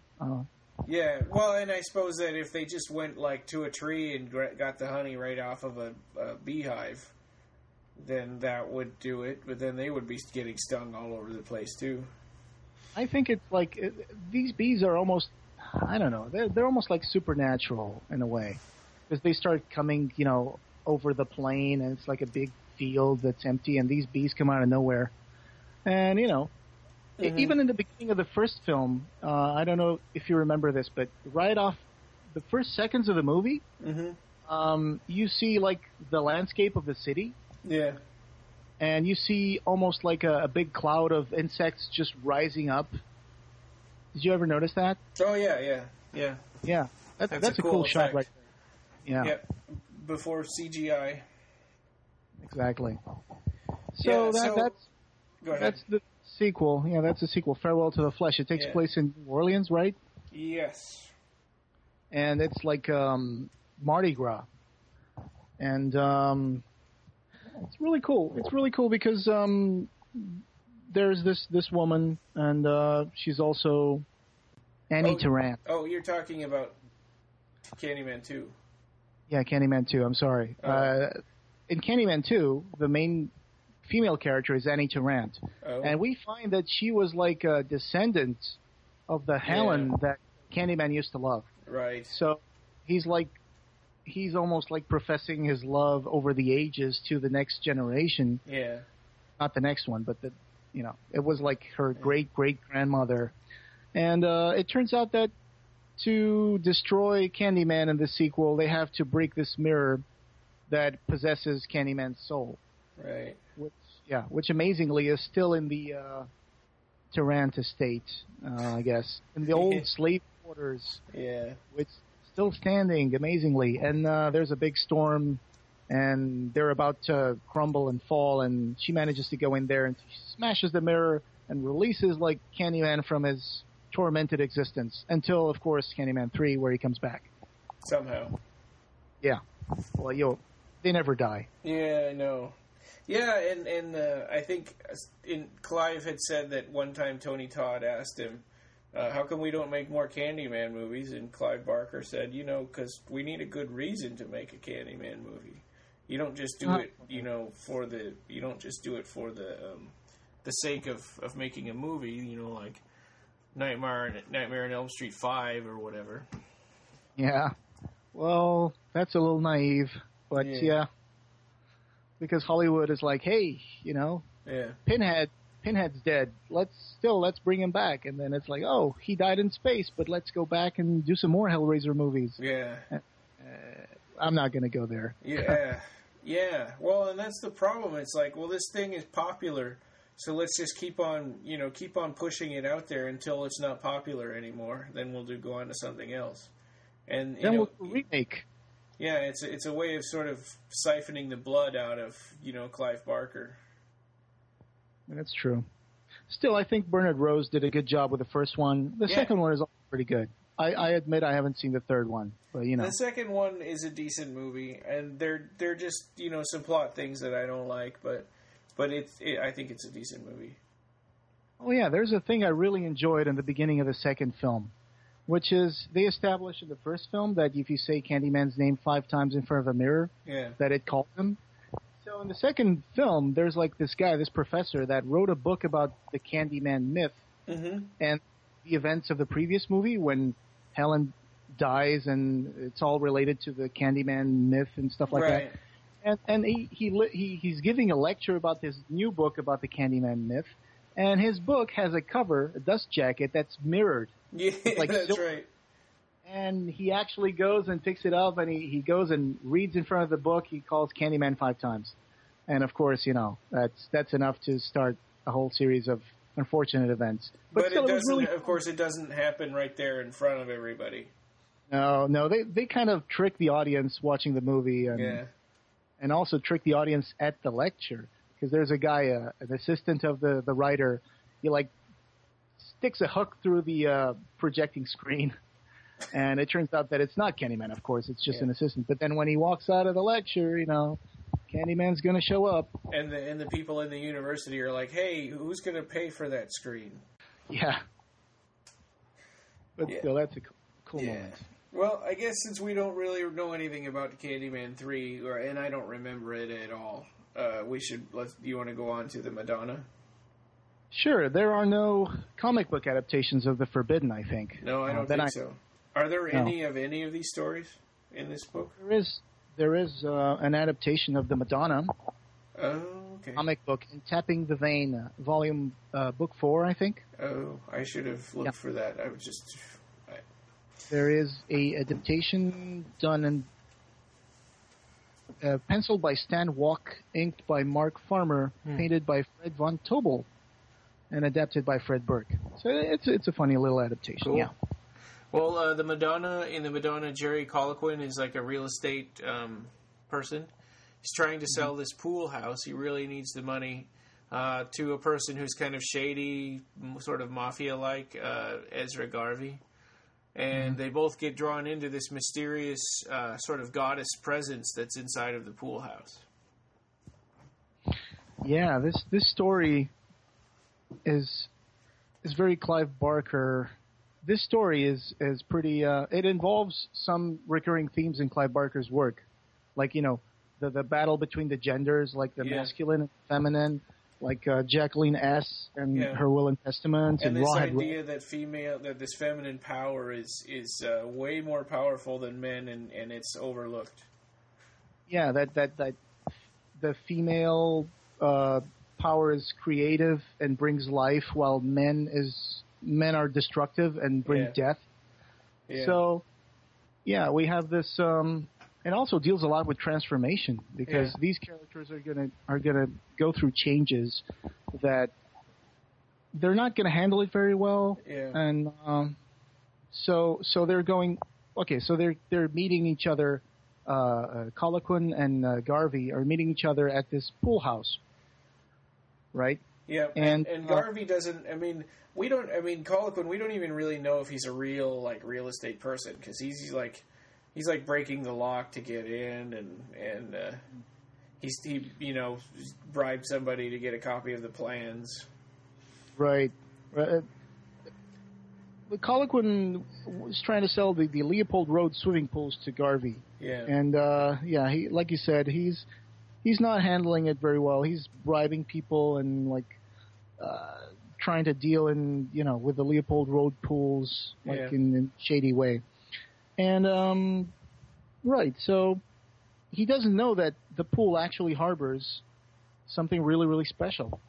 Yeah, well, and I suppose that if they just went like to a tree and got the honey right off of a beehive, then that would do it. But then they would be getting stung all over the place too. I think it's like these bees are almost, I don't know, they're almost like supernatural in a way, because they start coming, over the plain, and it's like a big field that's empty, and these bees come out of nowhere. And, even in the beginning of the first film, I don't know if you remember this, but right off the first seconds of the movie, you see, like, the landscape of the city. Yeah. And you see almost like a big cloud of insects just rising up. Did you ever notice that? Oh, yeah. Yeah. That's a cool shot right there. Yeah. Before CGI. Exactly. So go ahead. That's the sequel. Yeah, that's the sequel. Farewell to the Flesh. It takes place in New Orleans, right? Yes. And it's like Mardi Gras, and it's really cool. It's really cool because there's this woman, and she's also Annie Tarrant. Oh, you're talking about Candyman 2. Yeah, Candyman 2. I'm sorry. In Candyman 2, the main female character is Annie Tarrant, and we find that she was like a descendant of the Helen that Candyman used to love. Right. So he's almost like professing his love over the ages to the next generation. Yeah. Not the next one, but it was like her great-great-grandmother. And it turns out that to destroy Candyman in the sequel, they have to break this mirror that possesses Candyman's soul. Right. Which amazingly is still in the Tarrant estate, I guess. In the old slave quarters. Yeah. Which is still standing, amazingly. And there's a big storm, and they're about to crumble and fall, and she manages to go in there, and she smashes the mirror and releases, like, Candyman from his tormented existence. Until, of course, Candyman 3, where he comes back. Somehow. Yeah. Well, they never die. Yeah, I know. Yeah, and I think Clive had said that one time Tony Todd asked him, how come we don't make more Candyman movies? And Clive Barker said, because we need a good reason to make a Candyman movie. You don't just do it, for the sake of making a movie, like Nightmare on Elm Street 5 or whatever. Yeah. Well, that's a little naive, but yeah. Because Hollywood is like, hey, Pinhead's dead. Let's bring him back. And then it's like, oh, he died in space, but let's go back and do some more Hellraiser movies. Yeah. I'm not going to go there. Yeah. Yeah. Well, and that's the problem. It's like, well, this thing is popular, so let's just keep on pushing it out there until it's not popular anymore. Then we'll go on to something else. And then we'll remake. Yeah, it's a way of sort of siphoning the blood out of, Clive Barker. That's true. Still, I think Bernard Rose did a good job with the first one. The second one is also pretty good. I admit I haven't seen the third one, but The second one is a decent movie, and they're just, some plot things that I don't like, but I think it's a decent movie. Oh yeah, there's a thing I really enjoyed in the beginning of the second film, which is they established in the first film that if you say Candyman's name 5 times in front of a mirror, that it calls him. So in the second film, there's like this guy, this professor, that wrote a book about the Candyman myth and the events of the previous movie when Helen dies, and it's all related to the Candyman myth and stuff like that. And he's giving a lecture about this new book about the Candyman myth, and his book has a cover, a dust jacket, that's mirrored. Yeah, like that's right. And he actually goes and picks it up, and he goes and reads in front of the book. He calls Candyman 5 times. And, of course, that's enough to start a whole series of unfortunate events. But still, it doesn't, of course, it doesn't happen right there in front of everybody. No, they kind of trick the audience watching the movie and also trick the audience at the lecture. Because there's a guy, an assistant of the writer, he, sticks a hook through the projecting screen, and it turns out that it's not Candyman, of course. It's just an assistant. But then when he walks out of the lecture, Candyman's going to show up. And the people in the university are like, hey, who's going to pay for that screen? Yeah. But still, that's a cool moment. Well, I guess since we don't really know anything about Candyman 3, and I don't remember it at all, you want to go on to the Madonna? Sure. There are no comic book adaptations of The Forbidden, I think. No, I don't think so. Are there any of these stories in this book? There is an adaptation of the Madonna comic book in Tapping the Vein, volume book 4, I think. Oh, I should have looked for that. I was just... There is a adaptation done in penciled by Stan Walk, inked by Mark Farmer, painted by Fred Von Tobel, and adapted by Fred Burke. So it's a funny little adaptation. Cool. Yeah. Well, the Madonna, Jerry Colquhoun is like a real estate person, he's trying to sell this pool house. He really needs the money to a person who's kind of shady, sort of mafia-like, Ezra Garvey. And they both get drawn into this mysterious sort of goddess presence that's inside of the pool house. Yeah, this story is very Clive Barker. This story is pretty. It involves some recurring themes in Clive Barker's work, like the battle between the genders, like the masculine and feminine, like Jacqueline S. and Her Will and Testament, and this Rawhead idea that this feminine power is way more powerful than men, and it's overlooked. Yeah, that the female power is creative and brings life, while men are destructive and bring death. Yeah. So, we have this. It also deals a lot with transformation, because these characters are gonna go through changes that they're not gonna handle it very well. Yeah. And so they're going. Okay, so they're meeting each other. Colquhoun and Garvey are meeting each other at this pool house, right? Yeah, and Garvey doesn't. Colquhoun. We don't even really know if he's a real estate person, because he's breaking the lock to get in, and he bribed somebody to get a copy of the plans. Right. Colquhoun was trying to sell the Leopold Road swimming pools to Garvey. Yeah. And he, like you said, he's not handling it very well. He's bribing people and trying to deal with the Leopold Road pools in a shady way. And right, so he doesn't know that the pool actually harbors something really, really special.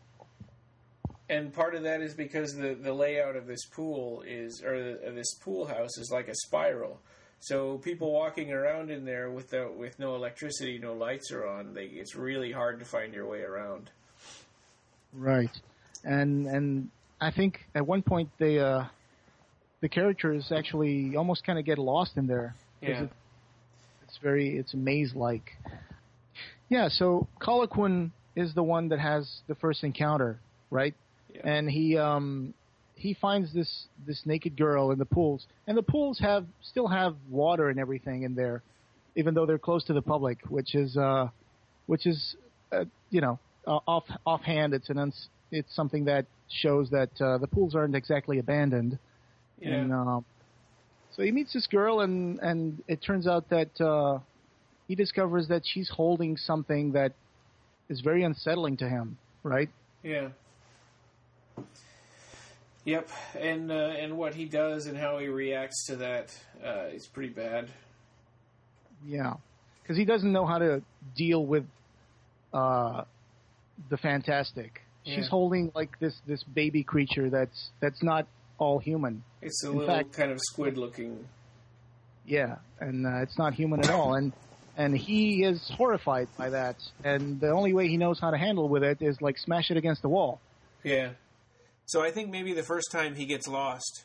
And part of that is because the layout of this pool this pool house is like a spiral. So people walking around in there with no electricity, no lights are on, it's really hard to find your way around. Right, and I think at one point the characters actually almost kind of get lost in there. Yeah, it's a maze-like. Yeah, so Colquhoun is the one that has the first encounter, right? Yeah. And he finds this naked girl in the pools, and the pools still have water and everything in there, even though they're closed to the public, which is offhand it's something that shows that the pools aren't exactly abandoned. Yeah. And so he meets this girl, and it turns out that he discovers that she's holding something that is very unsettling to him, right? Yeah. Yep, and what he does and how he reacts to that is pretty bad. Yeah, because he doesn't know how to deal with the fantastic. Yeah. She's holding this baby creature that's not all human. It's a little kind of squid-looking. Yeah, and it's not human at all, and he is horrified by that. And the only way he knows how to handle with it is smash it against the wall. Yeah. So I think maybe the first time he gets lost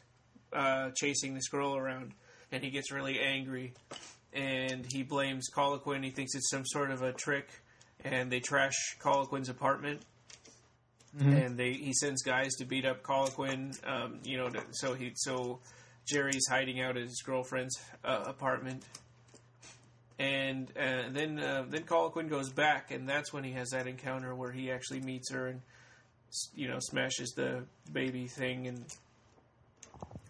chasing this girl around, and he gets really angry, and he blames Colquhoun. He thinks it's some sort of a trick, and they trash Colquhoun's apartment, and he sends guys to beat up Colquhoun. So Jerry's hiding out at his girlfriend's apartment, and then Colquhoun goes back, and that's when he has that encounter where he actually meets her and smashes the baby thing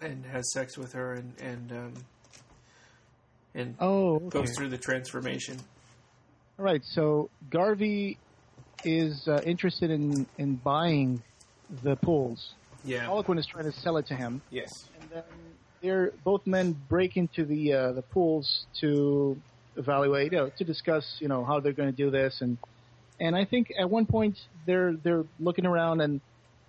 and has sex with her and goes through the transformation. All right, so Garvey is interested in buying the pools. Yeah. Colquhoun is trying to sell it to him. Yes. And then both men break into the pools to evaluate, to discuss, how they're going to do this, and I think at one point they're looking around, and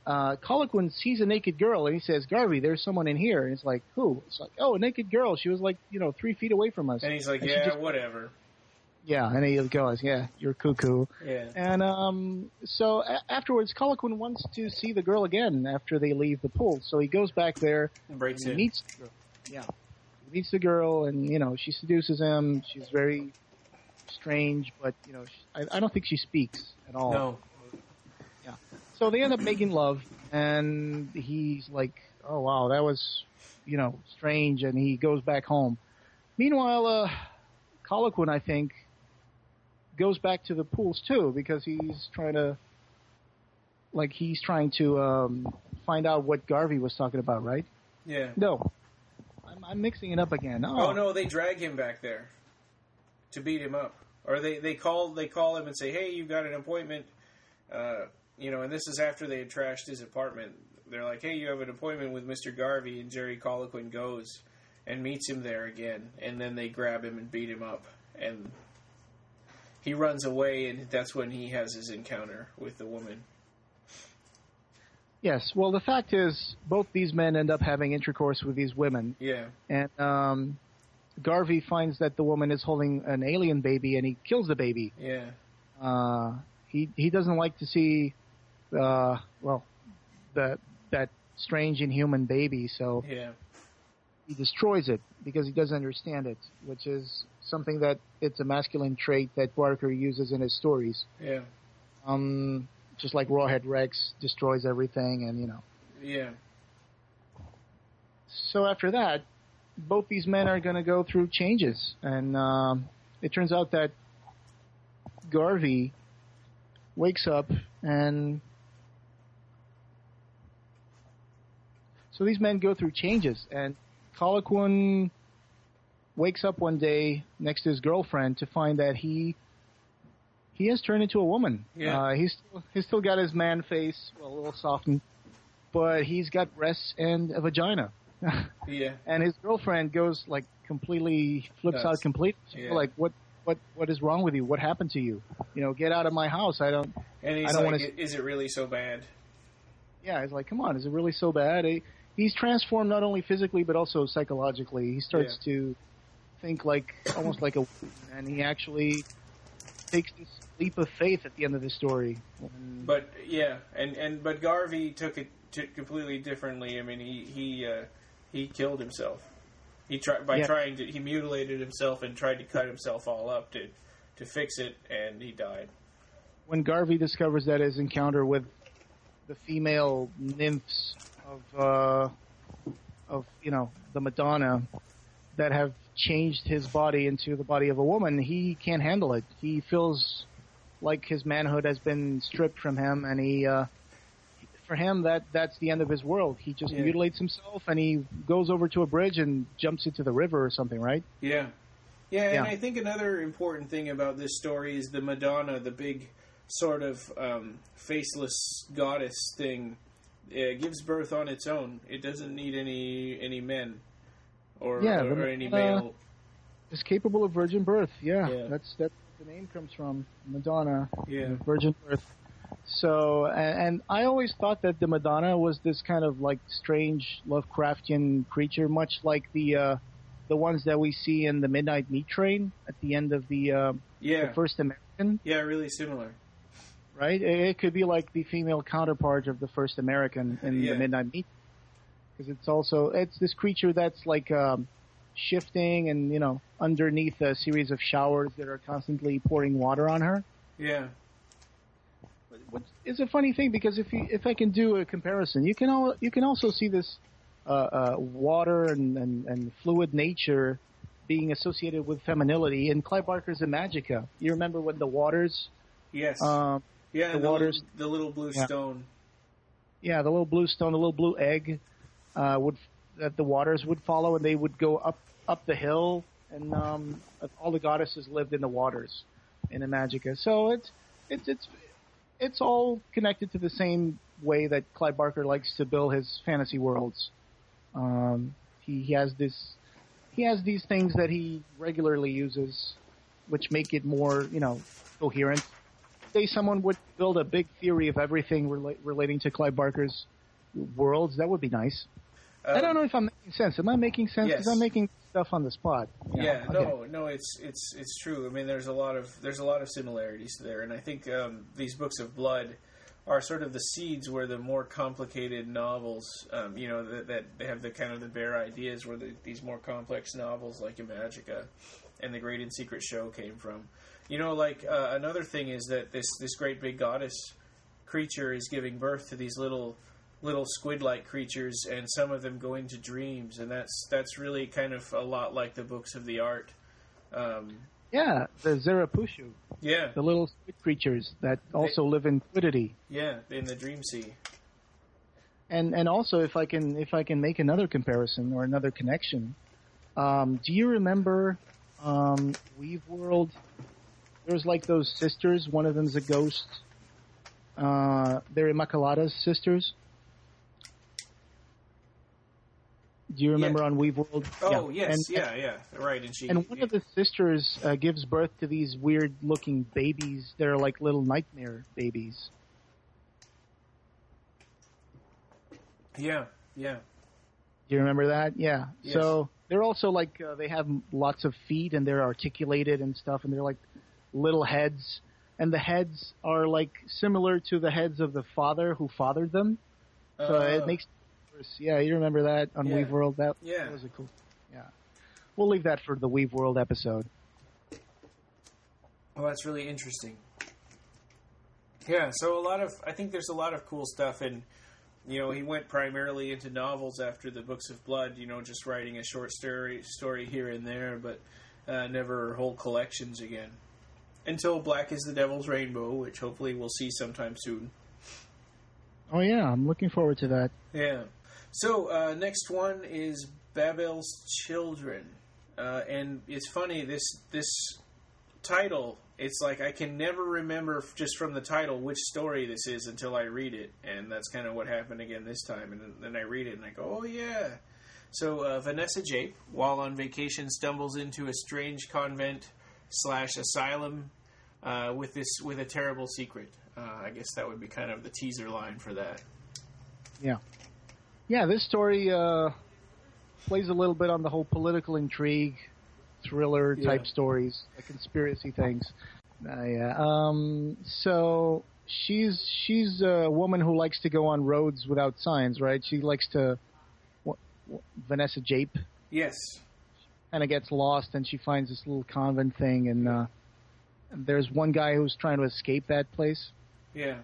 Colquhoun sees a naked girl, and he says, "Garvey, there's someone in here." And it's like, "Who?" It's like, "Oh, a naked girl. She was 3 feet away from us." And he's like, "Yeah, whatever." Yeah, and he goes, "Yeah, you're cuckoo." Yeah. And so afterwards, Colquhoun wants to see the girl again after they leave the pool, so he goes back there and breaks in. He meets the girl. Yeah, he meets the girl, and she seduces him. strange, but I don't think she speaks at all. No. Yeah. So they end up making love, and he's like, "Oh wow, that was, strange," and he goes back home. Meanwhile, Colloquin, I think, goes back to the pools too because he's trying to find out what Garvey was talking about, right? Yeah. No, I'm mixing it up again. Oh no, they drag him back there to beat him up, or they call him and say, "Hey, you've got an appointment." And this is after they had trashed his apartment. They're like, "Hey, you have an appointment with Mr. Garvey," and Jerry Colloquin goes and meets him there again, and then they grab him and beat him up, and he runs away, and that's when he has his encounter with the woman. Yes. Well, the fact is, both these men end up having intercourse with these women. Yeah. And Garvey finds that the woman is holding an alien baby, and he kills the baby. Yeah. He doesn't like to see, that strange inhuman baby, so yeah. He destroys it because he doesn't understand it, which is something that it's a masculine trait that Barker uses in his stories. Yeah. Just like Rawhead Rex destroys everything, and Yeah. So after that, both these men are going to go through changes, and it turns out that Garvey wakes up, and so these men go through changes, and Colloquin wakes up one day next to his girlfriend to find that he has turned into a woman. Yeah. He's still got his man face, a little softened, but he's got breasts and a vagina. Yeah. And his girlfriend goes flips out completely. She's like, what is wrong with you? What happened to you? Get out of my house. And he's is it really so bad? Yeah, he's like, come on, is it really so bad? He's transformed not only physically but also psychologically. He starts to think almost like a, and he actually takes this leap of faith at the end of the story. But Garvey took it completely differently. I mean, he killed himself. He he mutilated himself and tried to cut himself all up to fix it, and he died. When Garvey discovers that his encounter with the female nymphs of the Madonna that have changed his body into the body of a woman, he can't handle it. He feels like his manhood has been stripped from him, and for him that's the end of his world. He just mutilates himself, and he goes over to a bridge and jumps into the river or something, right? Yeah. Yeah, and I think another important thing about this story is the Madonna, the big sort of faceless goddess thing, gives birth on its own. It doesn't need any men or any male. Is capable of virgin birth. Yeah. That's the name comes from, Madonna. Yeah. Virgin birth. So, and I always thought that the Madonna was this kind of strange Lovecraftian creature, much like the ones that we see in the Midnight Meat Train at the end of the First American. Yeah, really similar. Right? It could be like the female counterpart of the First American in the Midnight Meat. Because it's this creature that's shifting and, underneath a series of showers that are constantly pouring water on her. Yeah. Which is a funny thing, because if I can do a comparison, you can also see this water and fluid nature being associated with femininity in Clive Barker's Imagica. You remember when the waters? Yes. The waters, the little blue stone. Yeah, the little blue stone, the little blue egg that the waters would follow, and they would go up the hill, and all the goddesses lived in the waters in Imagica. So it's all connected to the same way that Clive Barker likes to build his fantasy worlds. He has these things that he regularly uses, which make it more, coherent. Say someone would build a big theory of everything relating to Clive Barker's worlds. That would be nice. I don't know if I'm making sense. Am I making sense? Yes. Because I'm making stuff on the spot. No, it's true. I mean, there's a lot of similarities there, and I think these books of blood are sort of the seeds where the more complicated novels, that they have the kind of the bare ideas where these more complex novels like Imagica and The Great and Secret Show came from. You know, like another thing is that this great big goddess creature is giving birth to these little squid-like creatures, and some of them go into dreams, and that's really kind of a lot like the books of the art. Yeah, the Zerapushu. Yeah, the little squid creatures that also live in quiddity. Yeah, in the Dream Sea. And also, if I can make another comparison or another connection, do you remember Weave World? There's like those sisters. One of them's a ghost. They're Immaculada's sisters. Do you remember on Weave World? Oh, yes, yeah, right. And one of the sisters gives birth to these weird-looking babies. They're like little nightmare babies. Yeah. Do you remember that? Yeah. Yes. So they're also like, they have lots of feet and they're articulated and stuff, and they're like little heads. And the heads are like similar to the heads of the father who fathered them. So it makes... Yeah, you remember that on Weave World? That was a cool... Yeah. We'll leave that for the Weave World episode. Well, that's really interesting. Yeah, so I think there's a lot of cool stuff, and, you know, he went primarily into novels after the Books of Blood, you know, just writing a short story here and there, but never whole collections again. Until Black is the Devil's Rainbow, which hopefully we'll see sometime soon. Oh, yeah, I'm looking forward to that. Yeah. So, next one is Babel's Children. And it's funny, this title, it's like I can never remember just from the title which story this is until I read it. And that's kind of what happened again this time. And then I read it and I go, oh, yeah. So, Vanessa Jape, while on vacation, stumbles into a strange convent/asylum with a terrible secret. I guess that would be kind of the teaser line for that. Yeah. Yeah, this story plays a little bit on the whole political intrigue, thriller-type stories, like conspiracy things. So she's a woman who likes to go on roads without signs, right? She likes to... Vanessa Jape? Yes. Kind of gets lost, and she finds this little convent thing, and there's one guy who's trying to escape that place. Yeah.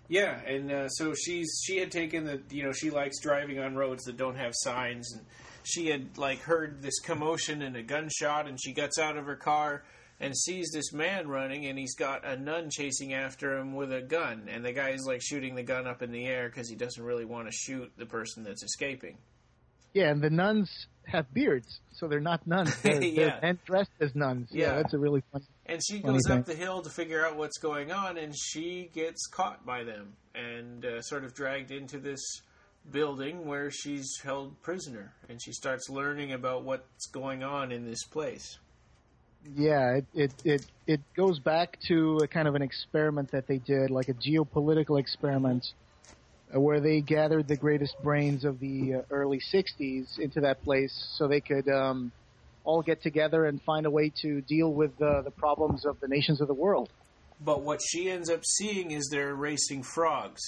Yeah, and so she had taken she likes driving on roads that don't have signs, and she had like heard this commotion and a gunshot, and she gets out of her car and sees this man running, and he's got a nun chasing after him with a gun, and the guy's like shooting the gun up in the air because he doesn't really want to shoot the person that's escaping. Yeah, and the nuns have beards, so they're not nuns. They're men dressed as nuns. Yeah, that's a really funny. And she goes up the hill to figure out what's going on, and she gets caught by them and sort of dragged into this building where she's held prisoner, and she starts learning about what's going on in this place. Yeah, it goes back to a kind of an experiment that they did, like a geopolitical experiment, where they gathered the greatest brains of the early 60s into that place so they could all get together and find a way to deal with the problems of the nations of the world. But what she ends up seeing is they're racing frogs.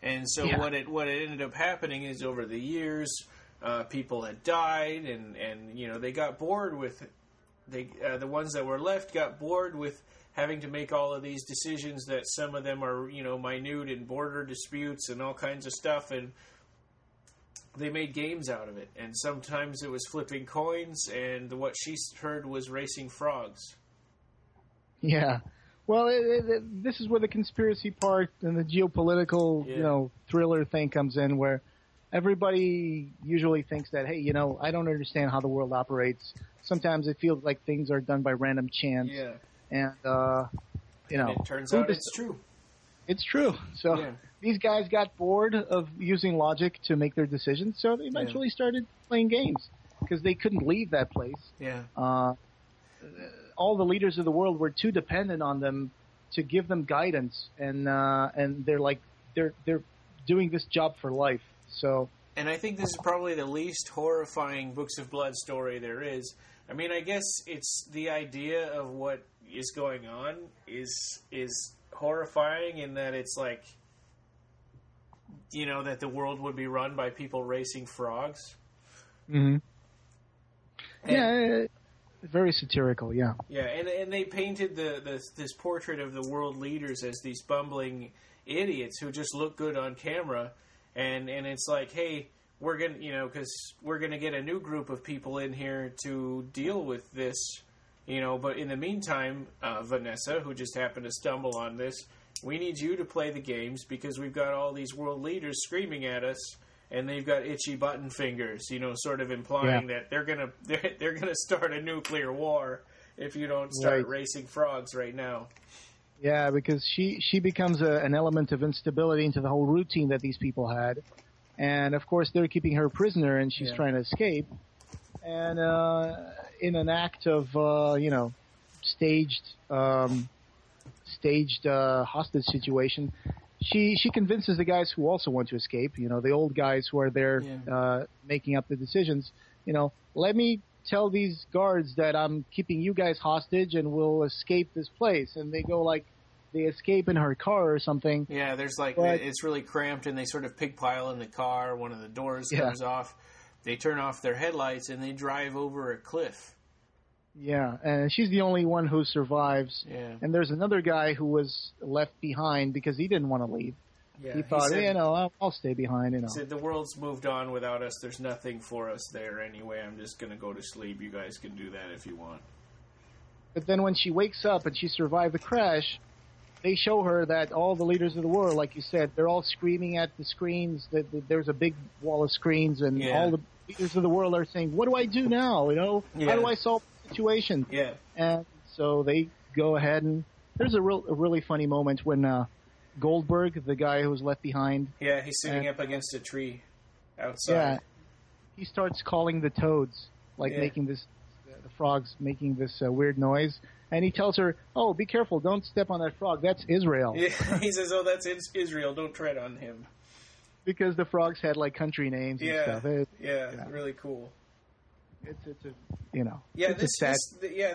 And so what it ended up happening is over the years, people had died, and they got bored with the ones that were left got bored with having to make all of these decisions that some of them are, minute and border disputes and all kinds of stuff, and they made games out of it. And sometimes it was flipping coins, and what she heard was racing frogs. Yeah. Well, this is where the conspiracy part and the geopolitical, thriller thing comes in, where everybody usually thinks that, hey, I don't understand how the world operates. Sometimes it feels like things are done by random chance. Yeah. And, and it turns out it's true. It's true. So these guys got bored of using logic to make their decisions, so they eventually started playing games because they couldn't leave that place. Yeah. All the leaders of the world were too dependent on them to give them guidance, and they're doing this job for life. So. And I think this is probably the least horrifying Books of Blood story there is. I mean, I guess it's the idea of what is going on is horrifying in that it's like, that the world would be run by people racing frogs. Mm-hmm. Yeah, Very satirical, yeah. Yeah, and they painted this portrait of the world leaders as these bumbling idiots who just look good on camera, and it's like, hey, we're gonna, because we're gonna get a new group of people in here to deal with this, but in the meantime, Vanessa, who just happened to stumble on this, we need you to play the games because we've got all these world leaders screaming at us. And they've got itchy button fingers, sort of implying that they're gonna start a nuclear war if you don't start racing frogs right now. Yeah, because she becomes an element of instability into the whole routine that these people had, and of course they're keeping her prisoner, and she's trying to escape. And in an act of staged hostage situation. She convinces the guys who also want to escape, the old guys who are there making up the decisions, let me tell these guards that I'm keeping you guys hostage and we'll escape this place. And they go they escape in her car or something. Yeah, there's it's really cramped and they sort of pigpile in the car. One of the doors comes off. They turn off their headlights and they drive over a cliff. Yeah, and she's the only one who survives. Yeah. And there's another guy who was left behind because he didn't want to leave. Yeah, he thought, I'll stay behind. He said, the world's moved on without us. There's nothing for us there anyway. I'm just going to go to sleep. You guys can do that if you want. But then when she wakes up and she survived the crash, they show her that all the leaders of the world, like you said, they're all screaming at the screens. That there's a big wall of screens, and all the leaders of the world are saying, what do I do now? How do I solve situation. Yeah. And so they go ahead and there's a really funny moment when Goldberg, the guy who was left behind. Yeah, he's sitting up against a tree outside. Yeah. He starts calling the toads, making the frogs making this weird noise. And he tells her, oh, be careful, don't step on that frog. That's Israel. Yeah, he says, oh, that's Israel, don't tread on him. Because the frogs had country names and stuff. Really cool. It's this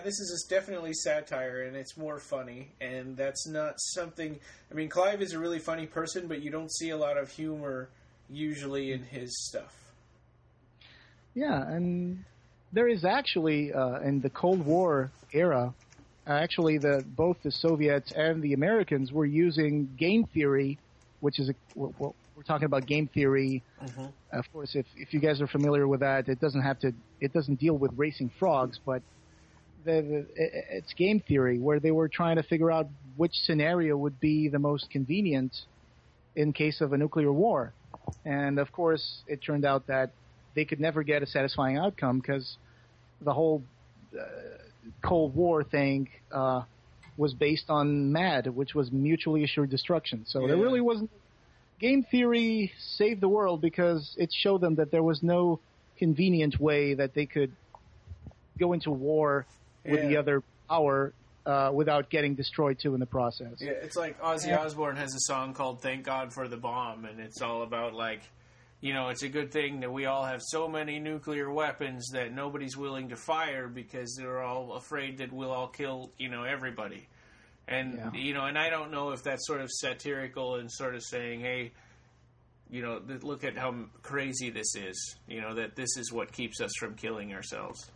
is definitely satire, and it's more funny, and that's not something. I mean, Clive is a really funny person, but you don't see a lot of humor usually in his stuff. Yeah, and there is actually in the Cold War era, both the Soviets and the Americans were using game theory, which is we're talking about game theory. Mm-hmm. Of course, if you guys are familiar with that, it doesn't deal with racing frogs, but it's game theory where they were trying to figure out which scenario would be the most convenient in case of a nuclear war. And of course, it turned out that they could never get a satisfying outcome because the whole Cold War thing was based on MAD, which was mutually assured destruction. So there really wasn't. Game theory saved the world because it showed them that there was no convenient way that they could go into war with the other power without getting destroyed too in the process. Yeah, it's like Ozzy Osbourne has a song called "Thank God for the Bomb," and it's all about it's a good thing that we all have so many nuclear weapons that nobody's willing to fire because they're all afraid that we'll all kill everybody. And, and I don't know if that's sort of satirical and sort of saying, hey, look at how crazy this is, that this is what keeps us from killing ourselves.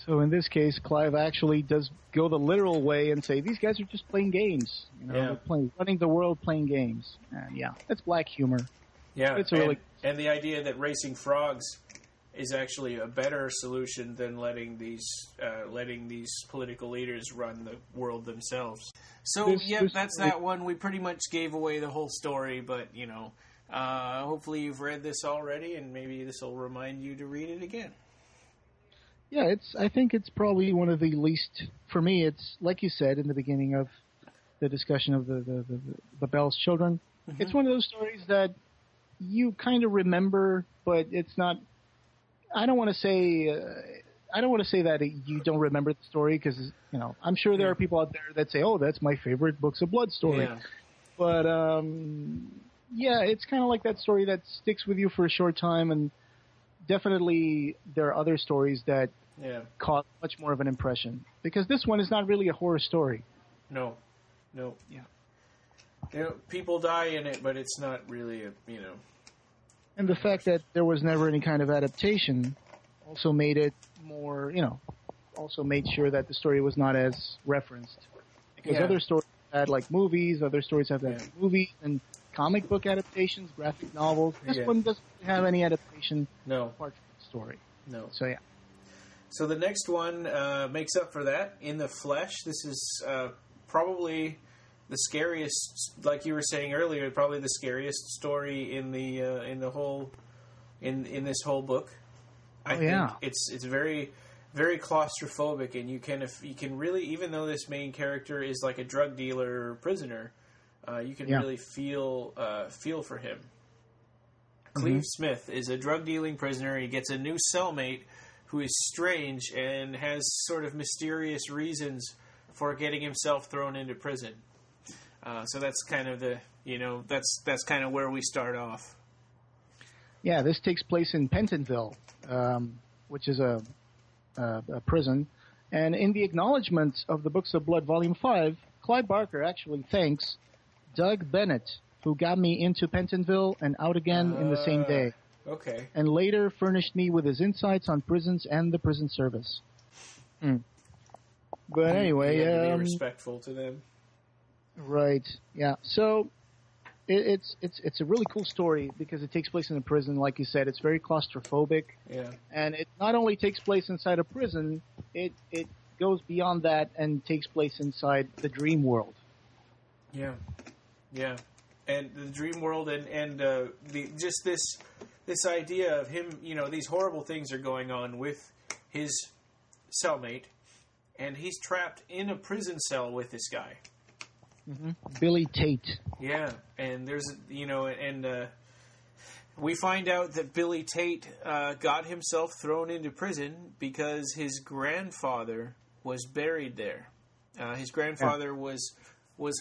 So in this case, Clive actually does go the literal way and say, these guys are just playing games. They're running the world playing games. And that's black humor. Yeah, it's and the idea that racing frogs is actually a better solution than letting these political leaders run the world themselves. So, that's that one. We pretty much gave away the whole story, but, hopefully you've read this already, and maybe this will remind you to read it again. Yeah, I think it's probably one of the least, for me, it's, like you said in the beginning of the discussion of the Bell's Children, it's one of those stories that you kind of remember, but it's not, I don't want to say that you don't remember the story because I'm sure there are people out there that say, "Oh, that's my favorite Books of Blood story." Yeah. But it's kind of like that story that sticks with you for a short time, and definitely there are other stories that cause much more of an impression because this one is not really a horror story. No. Yeah. People die in it, but it's not really And the fact that there was never any kind of adaptation also made it more, also made sure that the story was not as referenced. Because other stories had like movies, other stories have movies and comic book adaptations, graphic novels. This one doesn't have any adaptation apart from the story. No. So, yeah. So the next one makes up for that. In the Flesh, this is probably the scariest, like you were saying earlier, probably the scariest story in the whole in this whole book. I think it's very, very claustrophobic, and you can really, even though this main character is like a drug dealer or prisoner, you can really feel for him. Clive Smith is a drug dealing prisoner. He gets a new cellmate who is strange and has sort of mysterious reasons for getting himself thrown into prison. So that's kind of that's kind of where we start off. Yeah, this takes place in Pentonville, which is a prison. And in the acknowledgments of the Books of Blood, Volume 5, Clive Barker actually thanks Doug Bennett, who got me into Pentonville and out again in the same day. Okay. And later furnished me with his insights on prisons and the prison service. But anyway... You have to be respectful to them. Right, yeah. So, it's a really cool story because it takes place in a prison. Like you said, it's very claustrophobic. Yeah. And it not only takes place inside a prison, it goes beyond that and takes place inside the dream world. Yeah. Yeah. And the dream world and just this idea of him, these horrible things are going on with his cellmate, and he's trapped in a prison cell with this guy. Billy Tate. Yeah, and there's, we find out that Billy Tate got himself thrown into prison because his grandfather was buried there. His grandfather was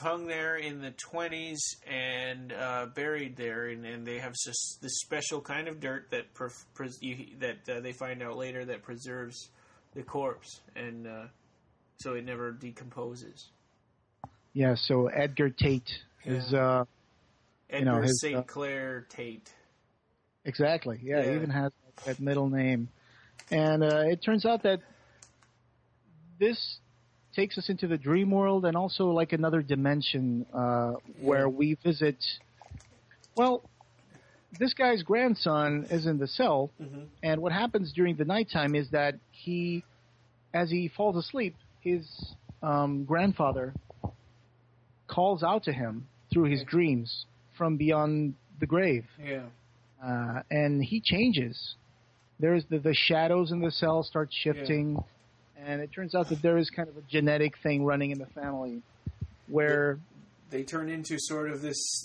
hung there in the 1920s and buried there, and they have this special kind of dirt that they find out later that preserves the corpse, and so it never decomposes. Yeah, so Edgar Tate is, Edgar St. Clair Tate. Exactly, yeah, he even has that middle name. And it turns out that this takes us into the dream world and also like another dimension where we visit... Well, this guy's grandson is in the cell, and what happens during the nighttime is that as he falls asleep, his grandfather calls out to him through his dreams from beyond the grave. Yeah. And he changes. There's the shadows in the cell start shifting, and it turns out that there is kind of a genetic thing running in the family where they turn into sort of this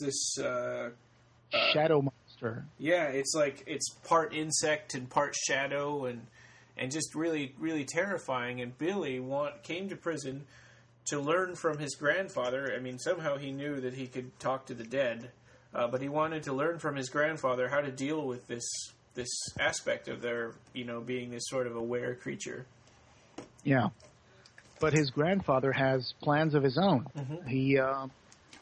shadow monster. Yeah, it's like it's part insect and part shadow, and just really, really terrifying. And Billy came to prison to learn from his grandfather. I mean, somehow he knew that he could talk to the dead, but he wanted to learn from his grandfather how to deal with this aspect of their, being this sort of aware creature. Yeah, but his grandfather has plans of his own. He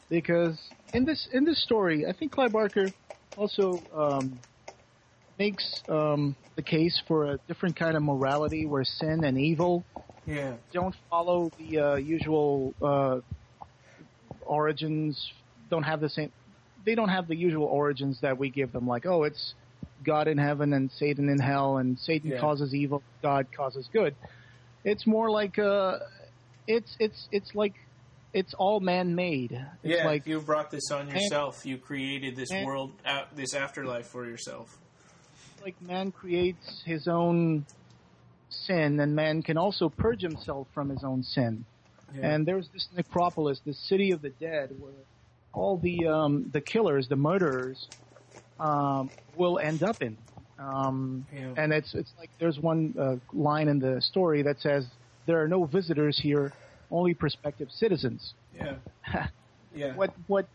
because in this story, I think Clive Barker also makes the case for a different kind of morality where sin and evil don't follow the usual origins. They don't have the usual origins that we give them. Like, oh, it's God in heaven and Satan in hell, and Satan causes evil, God causes good. It's more like it's like it's all man-made. It's like you brought this on yourself. You created this world, this afterlife for yourself. Like man creates his own sin, and man can also purge himself from his own sin. And there's this necropolis, this city of the dead, where all the killers, the murderers, will end up in. And it's like there's one line in the story that says, "There are no visitors here, only prospective citizens." What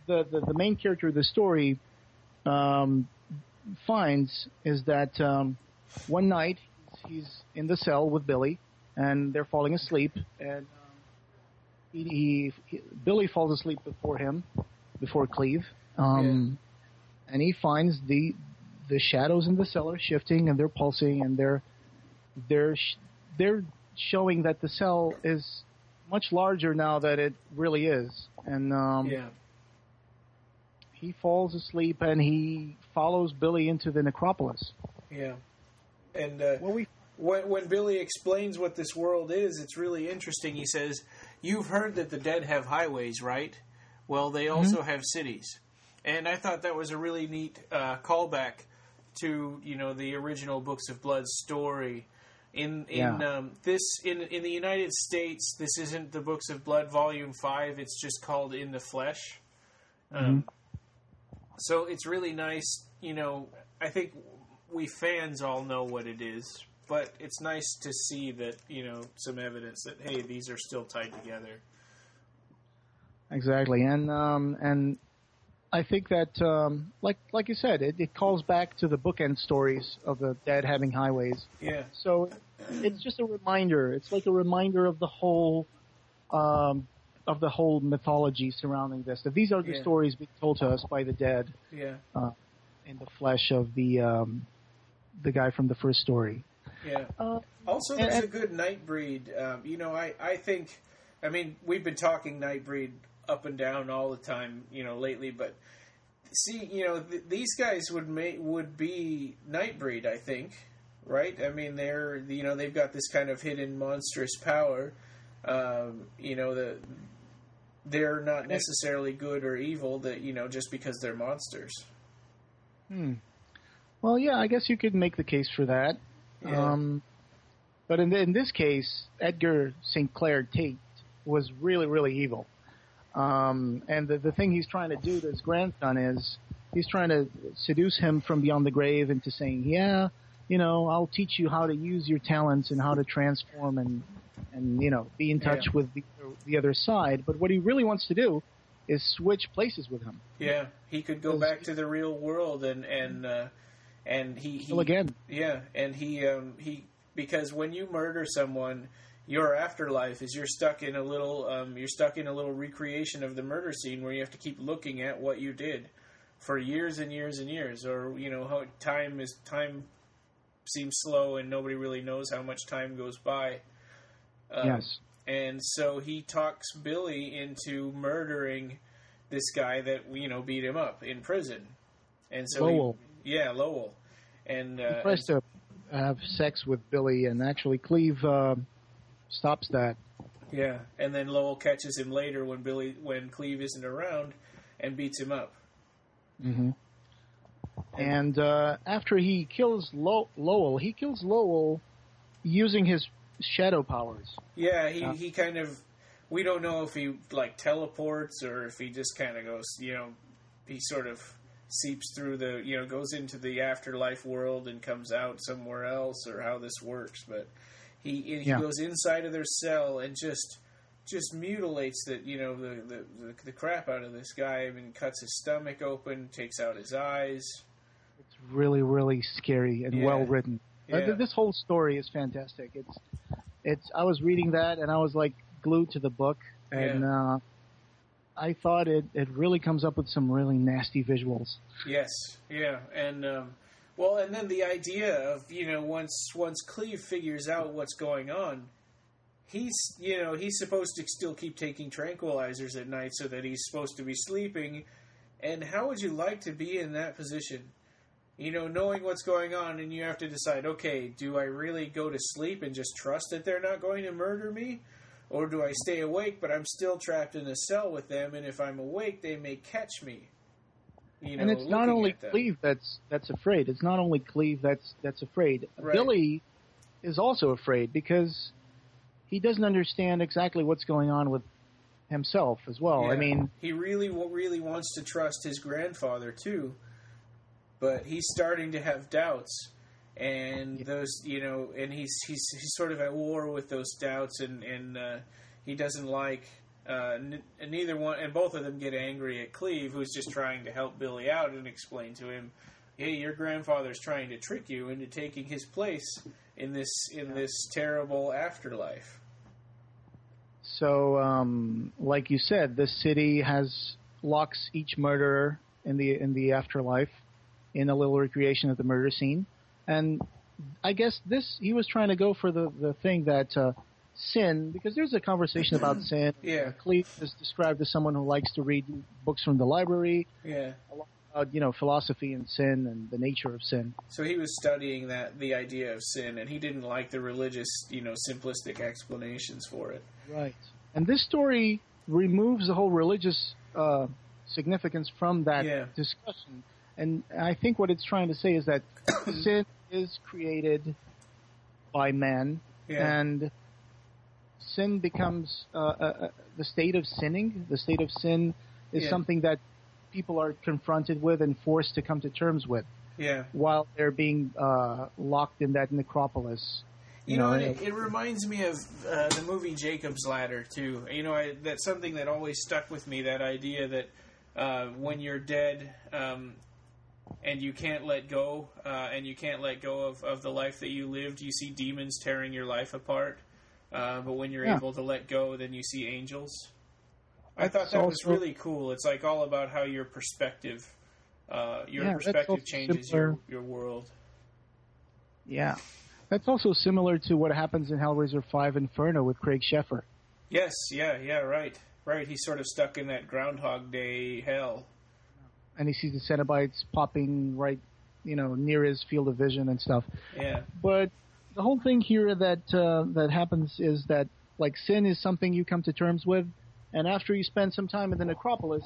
the main character of the story finds is that one night he's in the cell with Billy, and they're falling asleep, and Billy falls asleep before Clive, and he finds the shadows in the cell are shifting, and they're pulsing, and they're showing that the cell is much larger now than it really is. And he falls asleep and he follows Billy into the necropolis. Yeah. And when Billy explains what this world is, it's really interesting. He says, "You've heard that the dead have highways, right? Well, they also have cities." And I thought that was a really neat callback to, the original Books of Blood story. In the United States, this isn't the Books of Blood Volume 5. It's just called In the Flesh. So it's really nice. I think we fans all know what it is, but it's nice to see that, some evidence that, hey, these are still tied together. Exactly. And I think that, like you said, it calls back to the bookend stories of the dead having highways. Yeah. So it's just a reminder. It's like a reminder of the whole mythology surrounding this. That these are the stories being told to us by the dead. Yeah. In the flesh of the guy from the first story. Yeah. Also, there's a good Nightbreed. I think, we've been talking Nightbreed up and down all the time, lately. But see, these guys would be Nightbreed, I think, right? They've got this kind of hidden monstrous power. They're not necessarily good or evil. That just because they're monsters. Well, yeah, I guess you could make the case for that. Yeah. But in this case, Edgar St. Clair Tate was really, really evil. And the thing he's trying to do to his grandson is he's trying to seduce him from beyond the grave into saying, I'll teach you how to use your talents and how to transform and be in touch with the other side. But what he really wants to do is switch places with him. Yeah, he could go back to the real world and he again. Yeah, and he because when you murder someone, your afterlife is you're stuck in a little recreation of the murder scene where you have to keep looking at what you did for years and years and years, or how time seems slow and nobody really knows how much time goes by. Yes. And so he talks Billy into murdering this guy that beat him up in prison. And so Lowell. Lowell. And he tries to have sex with Billy, and actually Clive stops that. Yeah, and then Lowell catches him later when Clive isn't around, and beats him up. Mm-hmm. And after he kills Lowell, he kills Lowell using his shadow powers. Yeah, he kind of... We don't know if he, teleports or if he just kind of goes, he sort of seeps through goes into the afterlife world and comes out somewhere else, or how this works. But he goes inside of their cell and just mutilates the crap out of this guy. Cuts his stomach open, takes out his eyes. It's really, really scary and well written. Yeah. This whole story is fantastic. It's. I was reading that and I was glued to the book, and I thought it really comes up with some really nasty visuals. Yes, yeah, and and then the idea of once Clive figures out what's going on, he's supposed to still keep taking tranquilizers at night so that he's supposed to be sleeping. And how would you like to be in that position? Knowing what's going on, and you have to decide, okay, do I really go to sleep and just trust that they're not going to murder me? Or do I stay awake, but I'm still trapped in a cell with them, and if I'm awake, they may catch me? And it's not only Clive that's afraid. It's not only Clive that's afraid. Right. Billy is also afraid because he doesn't understand exactly what's going on with himself as well. Yeah. He really, really wants to trust his grandfather, too. But he's starting to have doubts, and those, and he's sort of at war with those doubts, and he doesn't like neither one, and both of them get angry at Clive, who's just trying to help Billy out and explain to him, hey, your grandfather's trying to trick you into taking his place in this terrible afterlife. So, like you said, the city locks each murderer in the afterlife in a little recreation of the murder scene. And I guess he was trying to go for the thing that sin, because there's a conversation about sin. Yeah. Clive is described as someone who likes to read books from the library. Yeah. About, philosophy and sin and the nature of sin. So he was studying the idea of sin, and he didn't like the religious, simplistic explanations for it. Right. And this story removes the whole religious significance from that discussion. And I think what it's trying to say is that sin is created by man, and sin becomes the state of sinning. The state of sin is something that people are confronted with and forced to come to terms with. Yeah. While they're being locked in that necropolis. It reminds me of the movie Jacob's Ladder too. That's something that always stuck with me. That idea that when you're dead and you can't let go, of the life that you lived, you see demons tearing your life apart. But when you're able to let go, then you see angels. I thought that was really cool. It's like all about how your perspective changes your world. Yeah. That's also similar to what happens in Hellraiser 5 Inferno with Craig Sheffer. Yes, right. Right, he's sort of stuck in that Groundhog Day hell. And he sees the Cenobites popping right, near his field of vision and stuff. Yeah. But the whole thing here that happens is that, like, sin is something you come to terms with, and after you spend some time in the necropolis,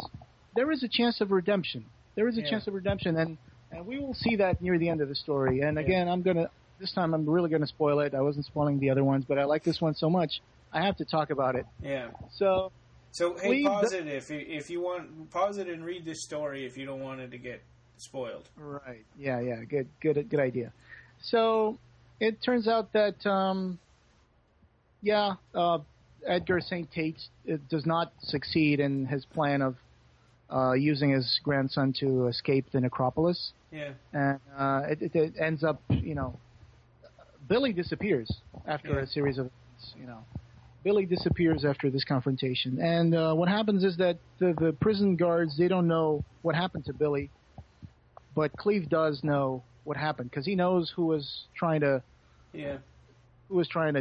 there is a chance of redemption. There is a chance of redemption, and we will see that near the end of the story. And again, this time I'm really going to spoil it. I wasn't spoiling the other ones, but I like this one so much, I have to talk about it. Yeah. So hey, pause it if you want. Pause it and read this story if you don't want it to get spoiled. Right. Yeah. Good idea. So it turns out that Edgar St. Tate does not succeed in his plan of using his grandson to escape the necropolis. Yeah. And it ends up, Billy disappears after a series of events, Billy disappears after this confrontation. And what happens is that the prison guards, they don't know what happened to Billy, but Clive does know what happened, because he knows who was trying to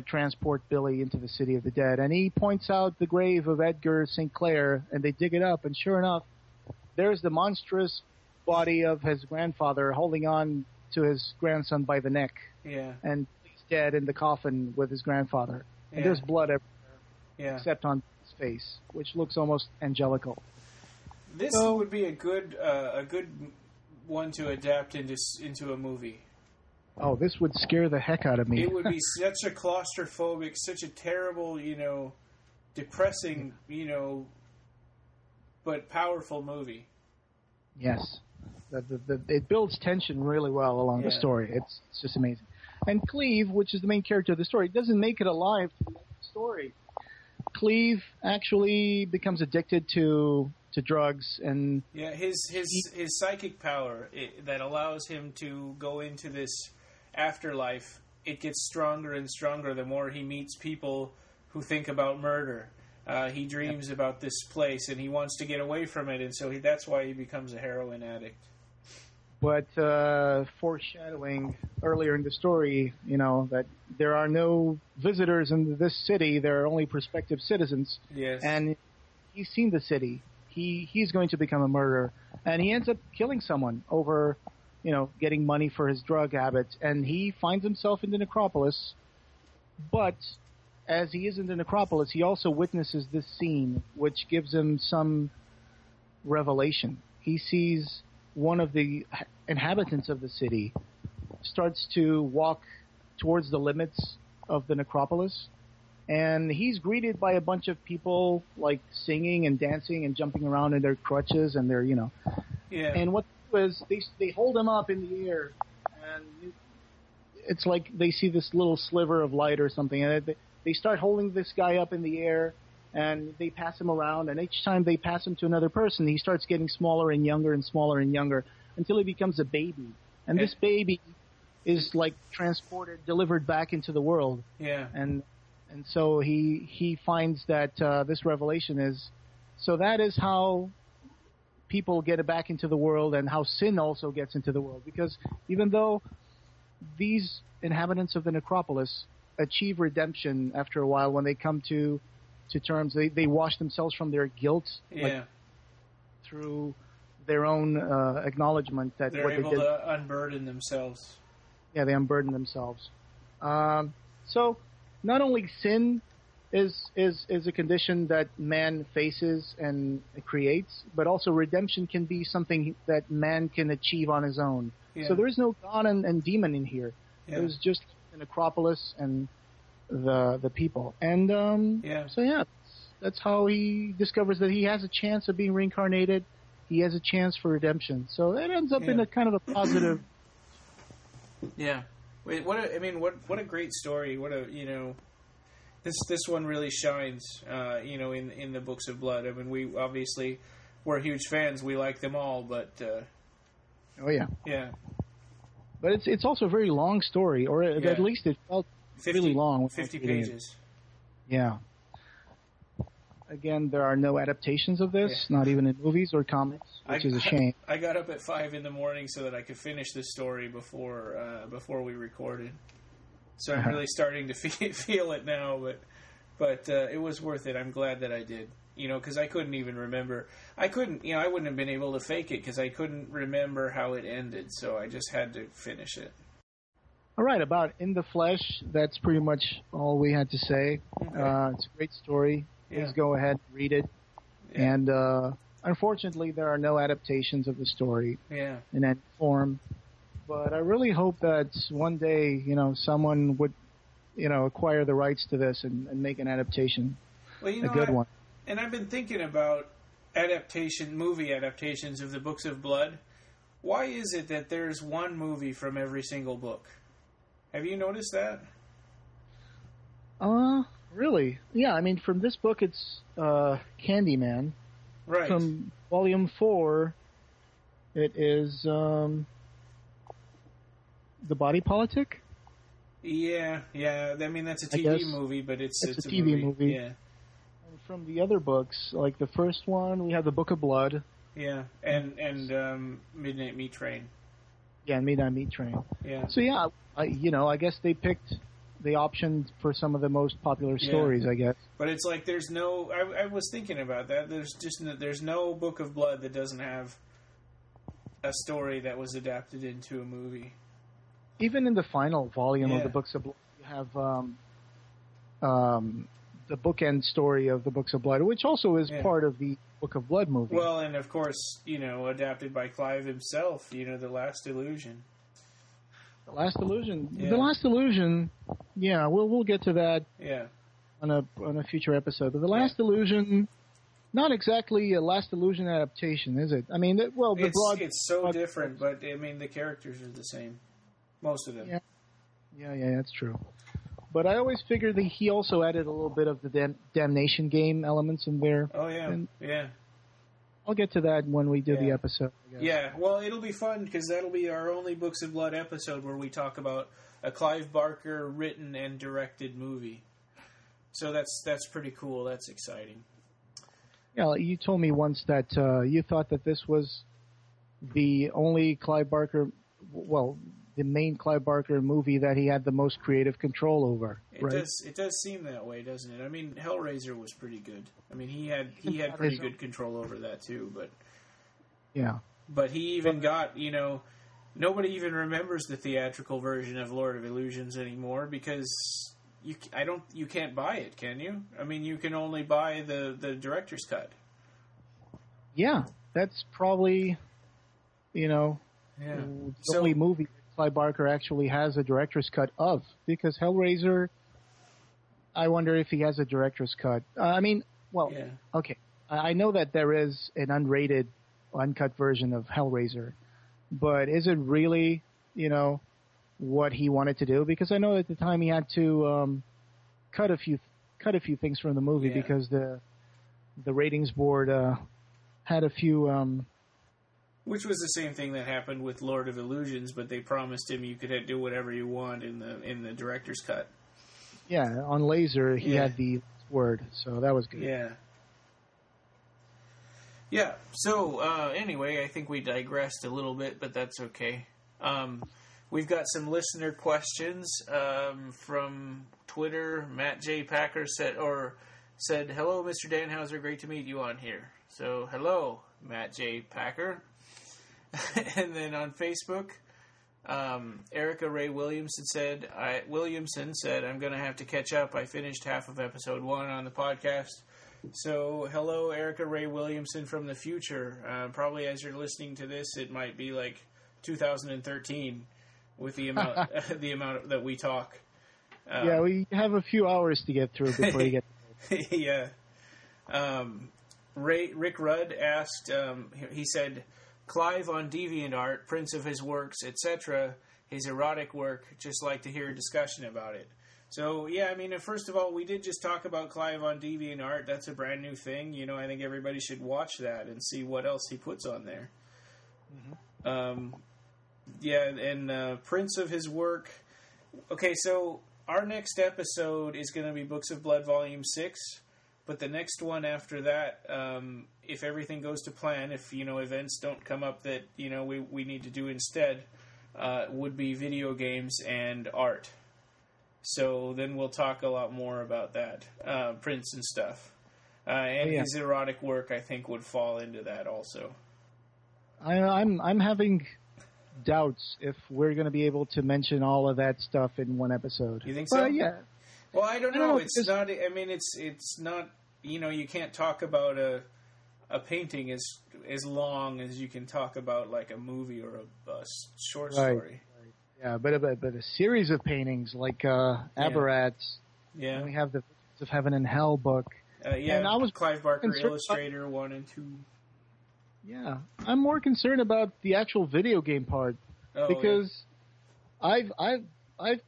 transport Billy into the city of the dead. And he points out the grave of Edgar St. Clair, and they dig it up, and sure enough, there's the monstrous body of his grandfather holding on to his grandson by the neck. Yeah. And he's dead in the coffin with his grandfather. And there's blood everywhere, except on his face, which looks almost angelical. This would be a good one to adapt into a movie. Oh, this would scare the heck out of me. It would be such a claustrophobic, such a terrible, depressing, but powerful movie. Yes. It builds tension really well along the story. It's just amazing. And Clive, which is the main character of the story, doesn't make it alive to the story. Clive actually becomes addicted to drugs, and his psychic power that allows him to go into this afterlife, it gets stronger and stronger the more he meets people who think about murder. He dreams about this place, and he wants to get away from it, and so that's why he becomes a heroin addict. But foreshadowing earlier in the story, that there are no visitors in this city, there are only prospective citizens. Yes. And he's seen the city. He's going to become a murderer, and he ends up killing someone over, getting money for his drug habits, and he finds himself in the necropolis. But as he is in the necropolis, he also witnesses this scene, which gives him some revelation. He sees one of the inhabitants of the city starts to walk towards the limits of the necropolis, and he's greeted by a bunch of people, like, singing and dancing and jumping around in their crutches and their, And what was they hold him up in the air, and it's like they see this little sliver of light or something, and they start holding this guy up in the air, and they pass him around, and each time they pass him to another person, he starts getting smaller and younger and smaller and younger until he becomes a baby. And this baby is, like, delivered back into the world. Yeah. And so he finds that this revelation is, so that is how people get back into the world, and how sin also gets into the world. Because even though these inhabitants of the necropolis achieve redemption after a while when they come to terms. They wash themselves from their guilt, through their own acknowledgement that they're what able they did. to unburden themselves. Yeah, they unburden themselves. So not only sin is a condition that man faces and creates, but also redemption can be something that man can achieve on his own. Yeah. So there is no god and demon in here. Yeah. There's just the necropolis and the people. And so that's how he discovers that he has a chance of being reincarnated. He has a chance for redemption. So it ends up in a kind of a positive. Yeah. Wait, what a great story. What a, this one really shines, in the Books of Blood. I mean, we're huge fans. We like them all, but oh yeah. Yeah. But it's also a very long story, or at least it felt really long. 50 pages. Yeah. Again, there are no adaptations of this, not even in movies or comics, which is a shame. I got up at 5 a.m. so that I could finish this story before we recorded. So I'm really starting to feel it now, but it was worth it. I'm glad that I did. Because I couldn't even remember. I wouldn't have been able to fake it because I couldn't remember how it ended. So I just had to finish it. All right, about In the Flesh, that's pretty much all we had to say. Okay. It's a great story. Please go ahead and read it. Yeah. And unfortunately, there are no adaptations of the story in any form. But I really hope that one day, someone would, acquire the rights to this and make an adaptation, a good one. And I've been thinking about movie adaptations of the Books of Blood. Why is it that there's one movie from every single book? Have you noticed that? Really? Yeah, I mean, from this book, it's Candyman. Right. From Volume 4, it is The Body Politic? Yeah. I mean, that's a TV movie, but it's a TV movie. Yeah. And from the other books, like the first one, we have The Book of Blood. Yeah, and Midnight Meat Train. Yeah, Midnight Meat Train. Yeah. So yeah, I guess they picked the option for some of the most popular stories, I guess. But it's like there's no. I was thinking about that. There's no Book of Blood that doesn't have a story that was adapted into a movie. Even in the final volume of the Books of Blood, you have the bookend story of the Books of Blood, which also is part of the Book of Blood movie. Well, and of course, adapted by Clive himself. The Last Illusion. The Last Illusion. Yeah. The Last Illusion. Yeah, we'll get to that. Yeah. On a future episode. But the Last Illusion, not exactly a Last Illusion adaptation, is it? I mean, it's so different, but I mean the characters are the same, most of them. Yeah, that's true. But I always figured that he also added a little bit of the Damnation Game elements in there. Oh yeah, yeah. I'll get to that when we do the episode, I guess. Yeah, well, it'll be fun because that'll be our only Books of Blood episode where we talk about a Clive Barker written and directed movie. So that's pretty cool. That's exciting. Yeah, you told me once that you thought that this was the only Clive Barker, the main Clive Barker movie that he had the most creative control over. It does seem that way, doesn't it? I mean, Hellraiser was pretty good. I mean, he had pretty good control over that too, but But he even got, nobody even remembers the theatrical version of Lord of Illusions anymore because you can't buy it, can you? I mean, you can only buy the director's cut. Yeah, that's probably, the only movie Clive Barker actually has a director's cut of, because Hellraiser, I wonder if he has a director's cut. Okay. I know that there is an unrated, uncut version of Hellraiser, but is it really, what he wanted to do? Because I know at the time he had to cut a few things from the movie because the ratings board had a few. Which was the same thing that happened with Lord of Illusions, but they promised him you could do whatever you want in the director's cut. Yeah, on Laser he had the word, so that was good. Yeah. Yeah. So anyway, I think we digressed a little bit, but that's okay. we've got some listener questions from Twitter. Matt J. Packer said, "Hello, Mr. Danhauser. Great to meet you on here." So, hello, Matt J. Packer. And then on Facebook, Erica Ray Williamson said, "I'm going to have to catch up. I finished half of episode 1 on the podcast." So, hello, Erica Ray Williamson from the future. Probably as you're listening to this, it might be like 2013 with the amount the amount that we talk. Yeah, we have a few hours to get through before you get. Yeah. Rick Rudd asked. He said, "Clive on Deviantart, prints of his works, etc., his erotic work. Just like to hear a discussion about it." So, yeah, I mean, first of all, we did just talk about Clive on Deviantart. That's a brand new thing. You know, I think everybody should watch that and see what else he puts on there. Mm-hmm. Yeah, and prints of his work. Okay, so our next episode is going to be Books of Blood Volume 6, but the next one after that, if everything goes to plan, if, you know, events don't come up that, you know, we need to do instead, would be video games and art. So then we'll talk a lot more about that, prints and stuff. And his erotic work, I think, would fall into that also. I'm having doubts if we're going to be able to mention all of that stuff in one episode. You think so? Yeah. Well, I don't know. It's not. I mean, it's not. You know, you can't talk about a painting as long as you can talk about like a movie or a short story. Yeah, but a series of paintings like Aberrats. Yeah. And we have the Visions of Heaven and Hell book. And I was Clive Barker, Illustrator 1 and 2. Yeah, I'm more concerned about the actual video game part because I've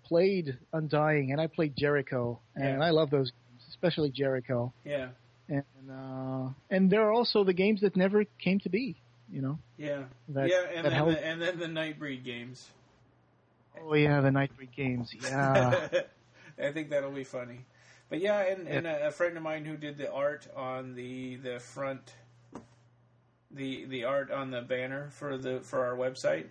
played Undying and I played Jericho and I love those games, especially Jericho. Yeah. And there are also the games that never came to be. You know. Yeah. And then the Nightbreed games. Oh yeah, the Nightbreed games. Yeah. I think that'll be funny. But yeah, and a friend of mine who did the art on the front, the art on the banner for our website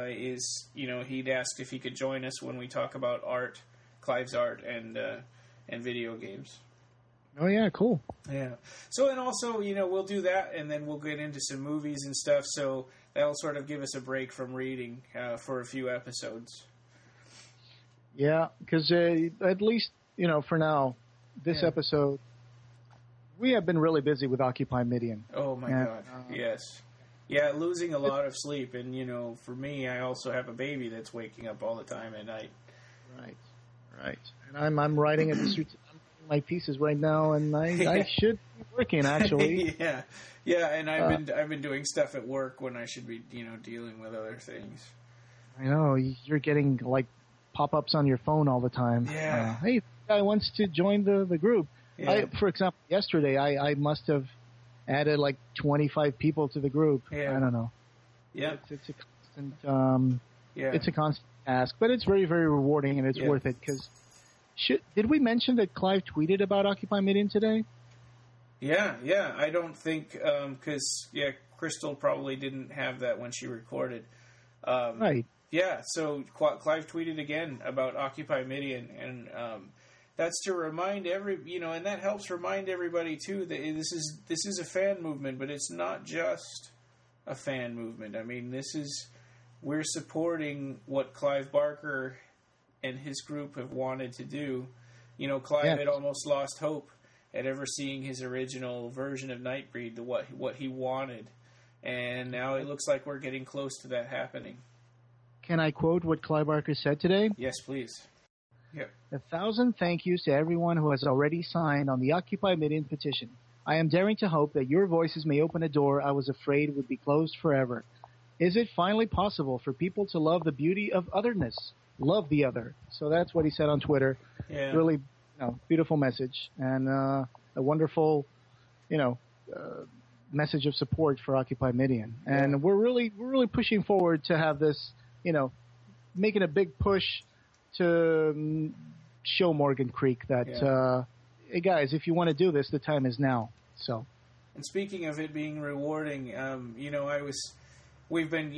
is, you know, he'd asked if he could join us when we talk about art, Clive's art, and video games. Oh yeah, cool. Yeah. So and also, you know, we'll do that, and then we'll get into some movies and stuff. So that'll sort of give us a break from reading for a few episodes. Yeah, because at least, you know, for now, this episode, we have been really busy with Occupy Midian. Oh, my God. Yes. Yeah, losing a lot of sleep. And, you know, for me, I also have a baby that's waking up all the time at night. Right. And I'm writing my pieces right now, and I should be working, actually. Yeah, and I've been doing stuff at work when I should be, you know, dealing with other things. I know. You're getting, like, pop-ups on your phone all the time. Yeah. Hey, this guy wants to join the group. Yeah. For example, yesterday I must have added like 25 people to the group. Yeah. I don't know. Yeah. It's a constant it's a constant task, but it's very, very rewarding and it's worth it because did we mention that Clive tweeted about Occupy Midian today? Yeah. I don't think because Crystal probably didn't have that when she recorded. Right. Yeah, so Clive tweeted again about Occupy Midian, and that's to remind and that helps remind everybody too that this is a fan movement, but it's not just a fan movement. I mean, we're supporting what Clive Barker and his group have wanted to do. You know, Clive had almost lost hope at ever seeing his original version of Nightbreed, what he wanted, and now it looks like we're getting close to that happening. Can I quote what Clive Barker said today? Yes, please. Yep. 1,000 thank yous to everyone who has already signed on the Occupy Midian petition. I am daring to hope that your voices may open a door I was afraid would be closed forever. Is it finally possible for people to love the beauty of otherness? Love the other. So that's what he said on Twitter. Yeah. Really, beautiful message and a wonderful, message of support for Occupy Midian. And we're really pushing forward to have this. Making a big push to show Morgan Creek that, hey guys, if you want to do this, the time is now. So. And speaking of it being rewarding, we've been,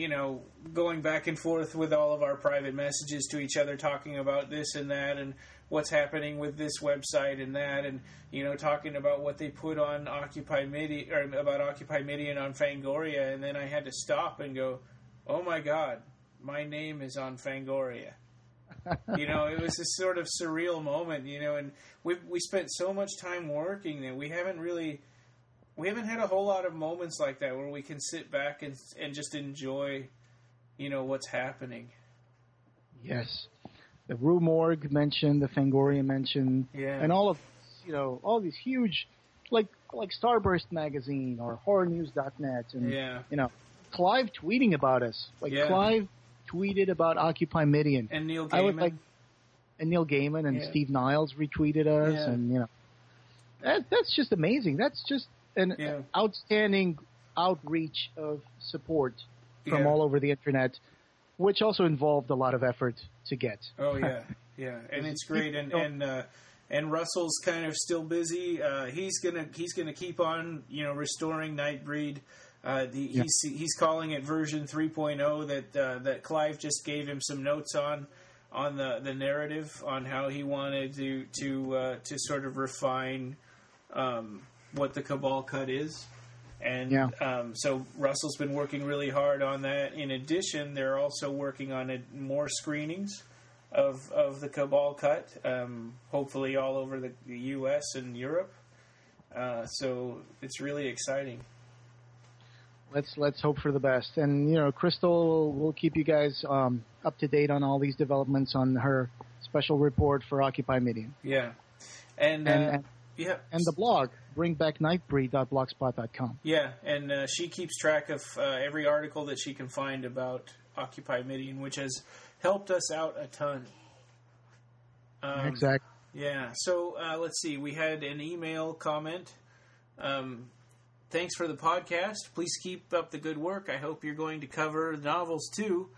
going back and forth with all of our private messages to each other, talking about this and that, and what's happening with this website and that, and talking about what they put on Occupy Midian, or about Occupy Midian on Fangoria, and then I had to stop and go, oh my God, my name is on Fangoria. It was this sort of surreal moment, and we spent so much time working that we haven't had a whole lot of moments like that where we can sit back and just enjoy, what's happening. Yes. The Rue Morgue mentioned, the Fangoria mentioned, and all of, all these huge, like Starburst magazine or HorrorNews.net, and Clive tweeting about us. Clive tweeted about Occupy Midian. And Neil Gaiman. Neil Gaiman and Steve Niles retweeted us, and that's just amazing. That's just an outstanding outreach of support from all over the internet, which also involved a lot of effort to get. Oh yeah, and it's great. And Russell's kind of still busy. He's gonna keep on restoring Nightbreed. He's calling it version 3.0 that Clive just gave him some notes on the narrative, on how he wanted to sort of refine what the Cabal cut is. And so Russell's been working really hard on that. In addition, they're also working on more screenings of the Cabal cut, hopefully all over the U.S. and Europe. So it's really exciting. Let's hope for the best. And, Crystal will keep you guys up to date on all these developments on her special report for Occupy Midian. Yeah. And the blog, bringbacknightbreed.blogspot.com. Yeah, and she keeps track of every article that she can find about Occupy Midian, which has helped us out a ton. Exactly. Yeah, so let's see. We had an email comment. Thanks for the podcast. Please keep up the good work. I hope you're going to cover novels too.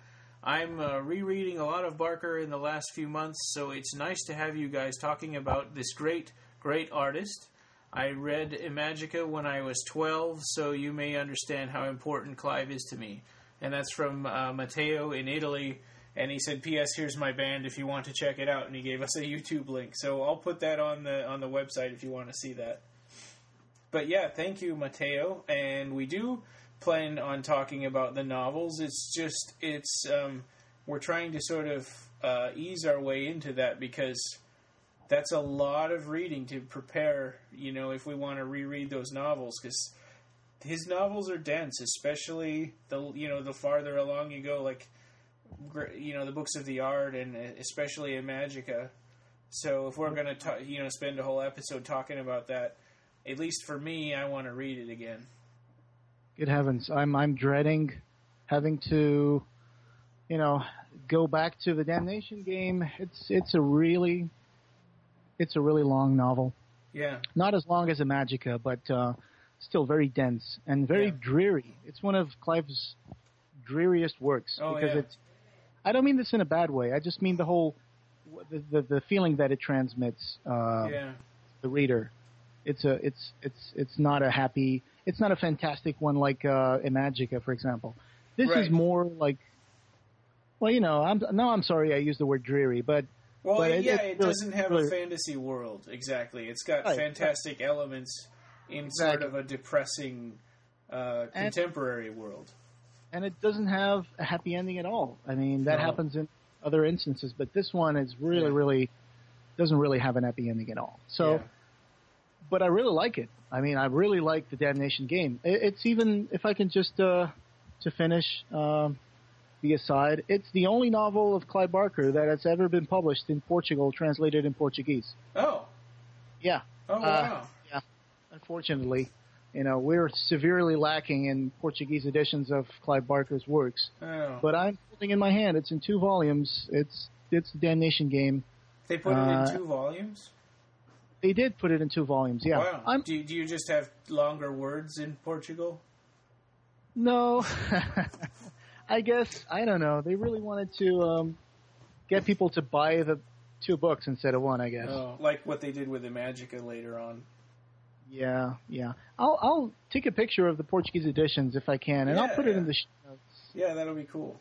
I'm rereading a lot of Barker in the last few months, so it's nice to have you guys talking about this great artist. I read Imagica when I was 12, so you may understand how important Clive is to me. And that's from Matteo in Italy. And he said, P.S. here's my band if you want to check it out. And he gave us a YouTube link. So I'll put that on the website if you want to see that. But yeah, thank you, Matteo. And we do plan on talking about the novels. It's just, we're trying to sort of ease our way into that, because that's a lot of reading to prepare, if we want to reread those novels, because his novels are dense, especially the farther along you go, like, the books of the art, and especially Imagica. So if we're going to spend a whole episode talking about that, at least for me, I want to read it again. Good heavens. I'm dreading having to, go back to the Damnation Game. It's a really long novel. Yeah. Not as long as Imagica, but still very dense and very dreary. It's one of Clive's dreariest works, because I don't mean this in a bad way. I just mean the whole the feeling that it transmits the reader. It's not a fantastic one like Imagica, for example. This is more like, I'm sorry I used the word dreary, but it doesn't have a fantasy world exactly. It's got fantastic elements in sort of a depressing contemporary world. And it doesn't have a happy ending at all. I mean, that happens in other instances, but this one is really doesn't really have an happy ending at all. So, but I really like it. I mean, I really like the Damnation Game. It's even, if I can just to finish the aside, it's the only novel of Clive Barker that has ever been published in Portugal, translated in Portuguese. Oh. Yeah. Oh, wow. Yeah. Unfortunately, we're severely lacking in Portuguese editions of Clive Barker's works. Oh. But I'm holding in my hand. It's in 2 volumes. It's the Damnation Game. They put it in 2 volumes? They did put it in 2 volumes, yeah. Wow. Do you just have longer words in Portugal? No. I guess, I don't know. They really wanted to get people to buy the 2 books instead of 1, I guess. Oh, like what they did with Imagica later on. Yeah. I'll take a picture of the Portuguese editions if I can, and I'll put it in the show notes. Yeah, that'll be cool.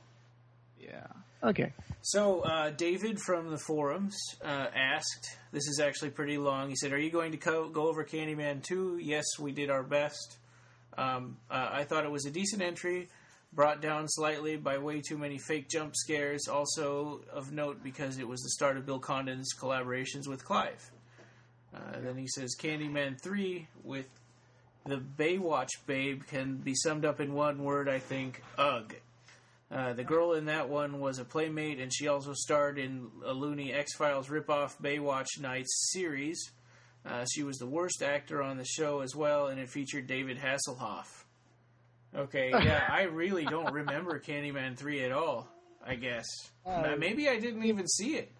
Yeah. Okay. So, David from the forums asked, this is actually pretty long, he said, are you going to go over Candyman 2? Yes, we did our best. I thought it was a decent entry, brought down slightly by way too many fake jump scares, also of note because it was the start of Bill Condon's collaborations with Clive. Then he says, Candyman 3 with the Baywatch babe can be summed up in one word, I think, ugh. The girl in that one was a playmate, and she also starred in a loony X-Files ripoff Baywatch Nights series. She was the worst actor on the show as well, and it featured David Hasselhoff. Okay, yeah, I really don't remember Candyman 3 at all, I guess. Maybe I didn't even see it.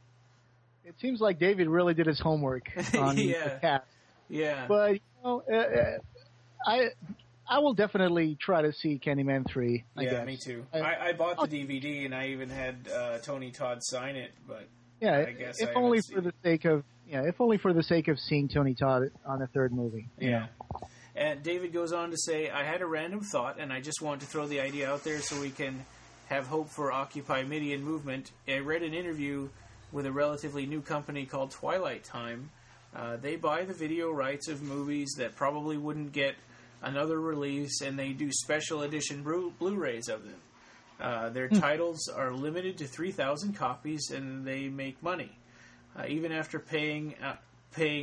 It seems like David really did his homework on the cast. Yeah. But, you know, I will definitely try to see Candyman 3, I guess. Yeah, me too. I bought the DVD, and I even had Tony Todd sign it, but I guess if only for the sake of seeing Tony Todd on a third movie. Yeah. And David goes on to say, I had a random thought, and I just want to throw the idea out there so we can have hope for Occupy Midian movement. I read an interview with a relatively new company called Twilight Time. They buy the video rights of movies that probably wouldn't get another release, and they do special edition Blu-rays of them. Their titles are limited to 3,000 copies, and they make money, even after paying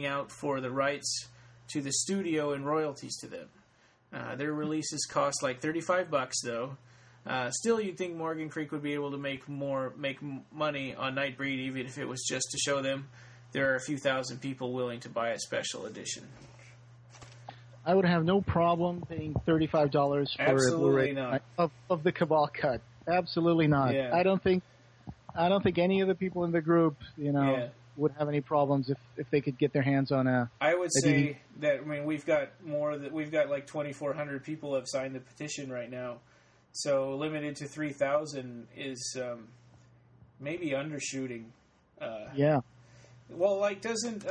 out for the rights to the studio and royalties to them. Their releases cost like $35, though. Still, you'd think Morgan Creek would be able to make money on Nightbreed, even if it was just to show them there are a few thousand people willing to buy a special edition. I would have no problem paying $35 for a Blu-ray of the Cabal cut. Absolutely not. Yeah. I don't think any of the people in the group, would have any problems if they could get their hands on a. I would say that we've got like 2,400 people have signed the petition right now, so limited to 3,000 is maybe undershooting. Yeah. Well, doesn't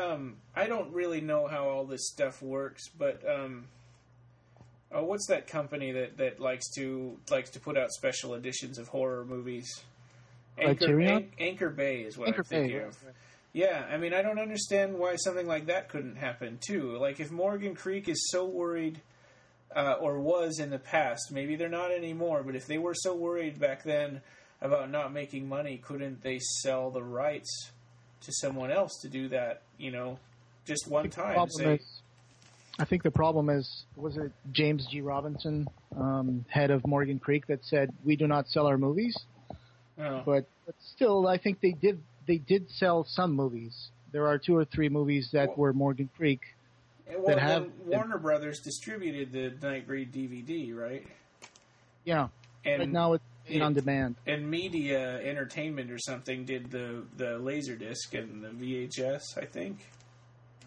I don't really know how all this stuff works, but what's that company that likes to put out special editions of horror movies? Anchor Bay is what I'm thinking of. Right. Yeah, I don't understand why something like that couldn't happen too. Like if Morgan Creek is so worried, or was in the past, maybe they're not anymore. But if they were so worried back then about not making money, couldn't they sell the rights to someone else to do that, just one time? I think the problem is, was it James G. Robinson, head of Morgan Creek, that said, we do not sell our movies? Oh. But still, I think they did sell some movies. There are 2 or 3 movies that were Morgan Creek. Well, Warner Brothers distributed the Nightbreed DVD, right? Yeah. And right now it's on demand. And Media Entertainment or something did the Laserdisc and the VHS, I think.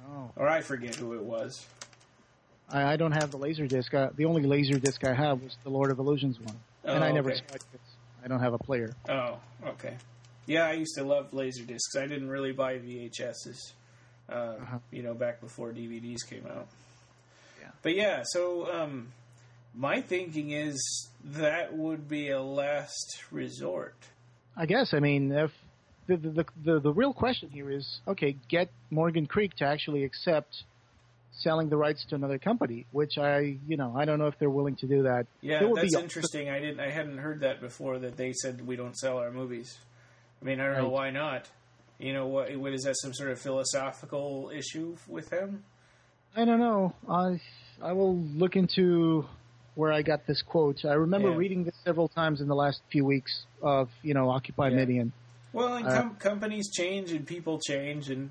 Oh. Or I forget who it was. I don't have the Laserdisc. The only Laserdisc I have was the Lord of Illusions one. And I never saw it because I don't have a player. Oh, okay. Yeah, I used to love Laserdiscs. I didn't really buy VHSs, back before DVDs came out. Yeah. But yeah, so my thinking is that would be a last resort. I guess. If the real question here is, okay, get Morgan Creek to actually accept selling the rights to another company, which I don't know if they're willing to do that. Yeah, that's interesting. I hadn't heard that before, that they said we don't sell our movies. I don't know why not. What is that, some sort of philosophical issue with them? I don't know. I will look into where I got this quote. I remember reading this several times in the last few weeks of, Occupy Midian. Well, and companies change and people change, and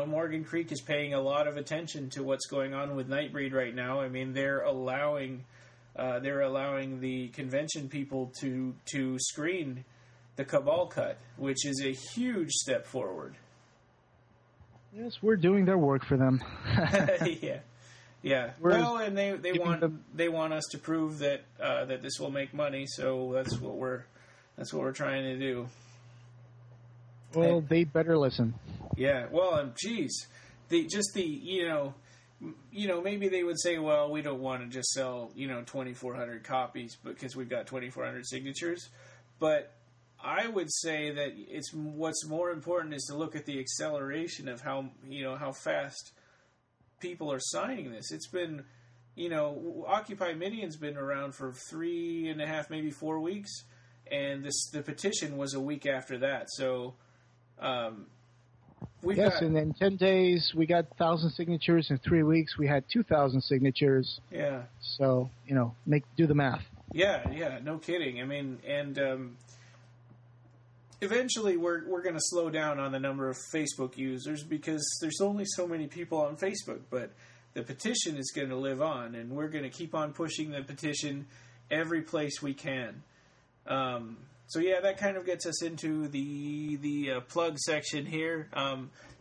Morgan Creek is paying a lot of attention to what's going on with Nightbreed right now. They're allowing the convention people to screen the Cabal cut, which is a huge step forward. Yes, we're doing their work for them. Yeah. Well, and they want us to prove that this will make money, so that's what we're trying to do. Well, they better listen. Yeah. Well, and geez, the maybe they would say, well, we don't want to just sell, 2,400 copies because we've got 2,400 signatures. But I would say that what's more important is to look at the acceleration of how fast people are signing this. It's been, Occupy Midian's been around for 3.5, maybe 4 weeks, and the petition was a week after that. So, and in 10 days we got 1,000 signatures. In 3 weeks we had 2,000 signatures. Yeah. So do the math. Yeah, no kidding. I mean, and eventually we're going to slow down on the number of Facebook users because there's only so many people on Facebook, but the petition is going to live on, and we're going to keep on pushing the petition every place we can. So that kind of gets us into the plug section here.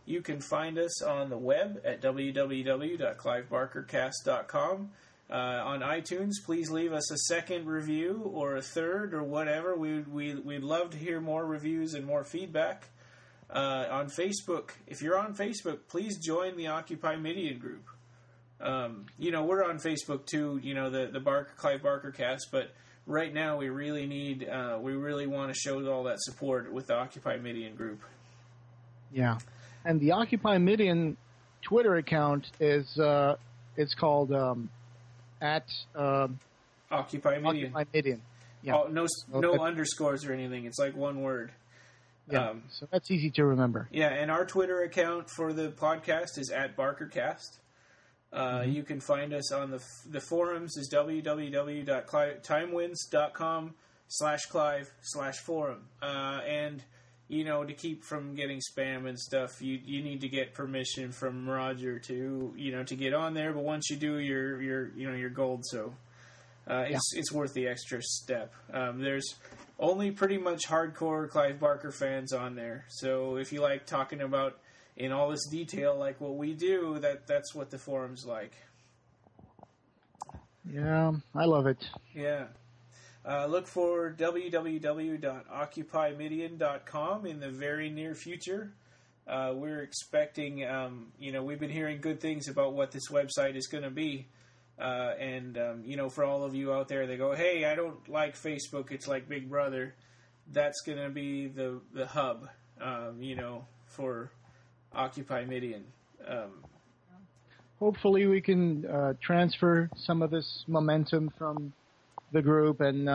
You can find us on the web at www.clivebarkercast.com. On iTunes, please leave us a second review or a third or whatever. We'd love to hear more reviews and more feedback. On Facebook, if you're on Facebook, please join the Occupy Midian group. We're on Facebook too, the Clive Barker cast, but right now we really want to show all that support with the Occupy Midian group. Yeah. And the Occupy Midian Twitter account is it's called at Occupy Midian. Occupy Midian. Yeah. Oh, no underscores or anything. It's like one word. Yeah. So that's easy to remember. Yeah, and our Twitter account for the podcast is at BarkerCast. You can find us on the forums is www.timewins.com/Clive/forum. And to keep from getting spam and stuff, you need to get permission from Roger to get on there. But once you do, you're gold. So it's worth the extra step. There's only pretty much hardcore Clive Barker fans on there. So if you like talking about in all this detail like what we do, that's what the forum's like. Yeah, I love it. Yeah. Look for www.occupymidian.com in the very near future. We're expecting, we've been hearing good things about what this website is going to be. For all of you out there that go, hey, I don't like Facebook, it's like Big Brother, that's going to be the hub, for Occupy Midian. Hopefully we can transfer some of this momentum from the group and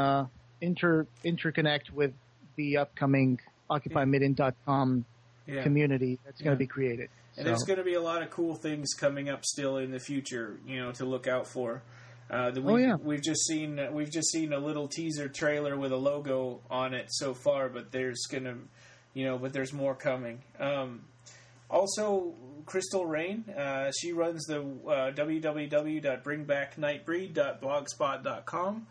interconnect with the upcoming OccupyMidian.com community that's going to be created. And there's going to be a lot of cool things coming up still in the future, to look out for. We've just seen a little teaser trailer with a logo on it so far, but there's there's more coming. Also, Crystal Raen, she runs the www.bringbacknightbreed.blogspot.com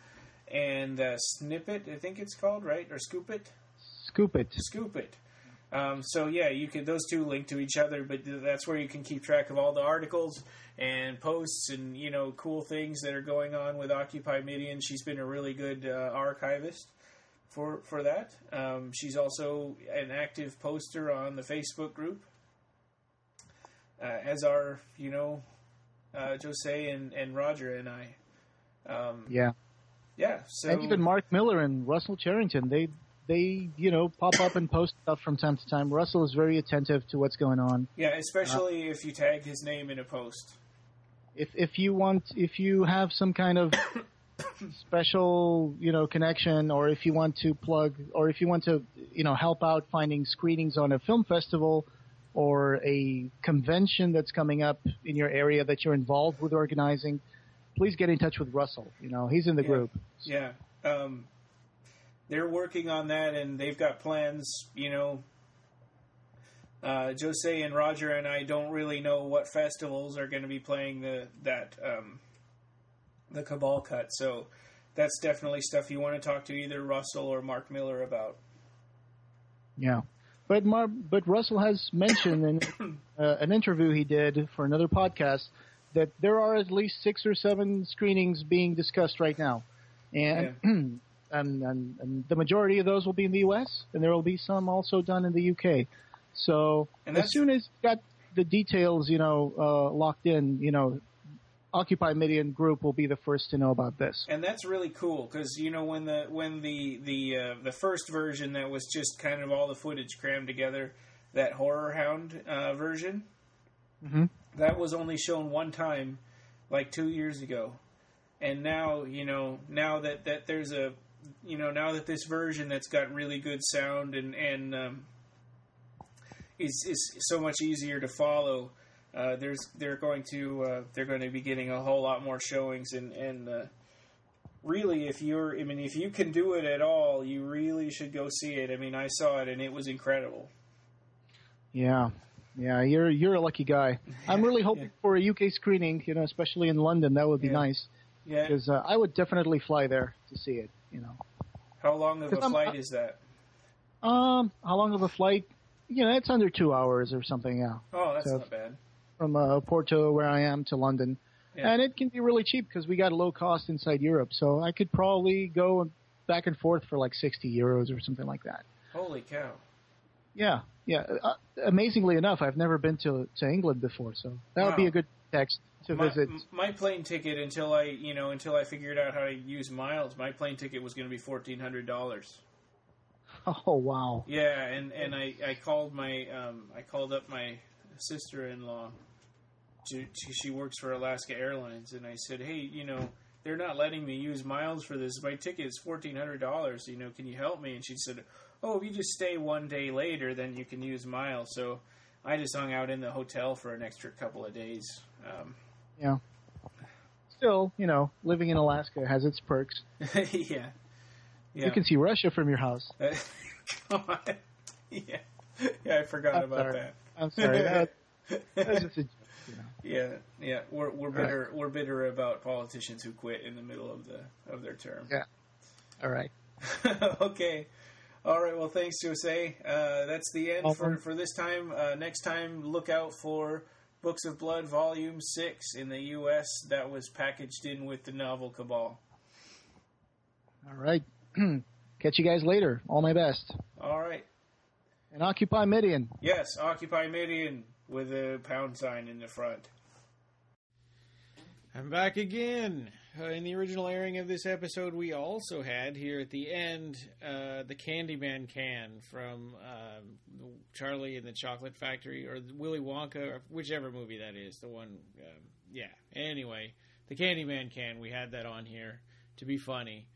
and Snippet, I think it's called, right? Or Scoop.it? Scoop.it. Scoop.it. You can, those two link to each other, but that's where you can keep track of all the articles and posts and, cool things that are going on with Occupy Midian. She's been a really good archivist for that. She's also an active poster on the Facebook group, as are, José and Roger and I. So, and even Mark Miller and Russell Charrington, they pop up and post stuff from time to time. Russell is very attentive to what's going on. Yeah, especially if you tag his name in a post. If you have some kind of special, connection, or if you want to plug, or if you want to, help out finding screenings on a film festival or a convention that's coming up in your area that you're involved with organizing, please get in touch with Russell. He's in the group. So. Yeah. They're working on that, and they've got plans, José and Roger and I don't really know what festivals are going to be playing the Cabal Cut, so that's definitely stuff you want to talk to either Russell or Mark Miller about. Yeah. But Russell has mentioned in an interview he did for another podcast that there are at least 6 or 7 screenings being discussed right now. And and the majority of those will be in the U.S., and there will be some also done in the U.K. So as soon as you've got the details, locked in, Occupy Midian Group will be the first to know about this. And that's really cool because when the first version that was just kind of all the footage crammed together, that Horror Hound version, mm-hmm. that was only shown one time, like 2 years ago, and now now that there's a now that this version that's got really good sound and is so much easier to follow. They're going to be getting a whole lot more showings and really if you can do it at all, you really should go see it. I mean, I saw it and it was incredible. Yeah, you're a lucky guy. I'm really hoping for a UK screening, especially in London. That would be nice. Yeah, because I would definitely fly there to see it. How long of a flight is that? How long of a flight? It's under 2 hours or something. Yeah. Oh, that's not bad. From Porto, where I am, to London. Yeah. And it can be really cheap because we got low cost inside Europe. So I could probably go back and forth for like 60 euros or something like that. Holy cow. Yeah. Amazingly enough, I've never been to England before, so that would be a good text to visit. My plane ticket until I figured out how to use miles, my plane ticket was going to be $1,400. Oh wow! Yeah, and I called up my sister-in-law. She works for Alaska Airlines, and I said, hey, they're not letting me use miles for this. My ticket is $1,400. Can you help me? And she said, oh, if you just stay one day later, then you can use miles. So I just hung out in the hotel for an extra couple of days. Yeah. Still, living in Alaska has its perks. Yeah. You can see Russia from your house. God. Yeah, I forgot about that. I'm sorry. That's just a, Yeah. We're bitter. Right. We're bitter about politicians who quit in the middle of their term. Yeah. All right. Okay. All right. Well, thanks, José. That's the end for this time. Next time, look out for Books of Blood Volume 6 in the U.S. That was packaged in with the novel Cabal. All right. Catch you guys later. All my best. All right. And Occupy Midian. Yes, Occupy Midian with a pound sign in the front. I'm back again. In the original airing of this episode, we also had here at the end the Candyman can from Charlie and the Chocolate Factory, or Willy Wonka, or whichever movie that is. The one, Anyway, the Candyman can, we had that on here to be funny.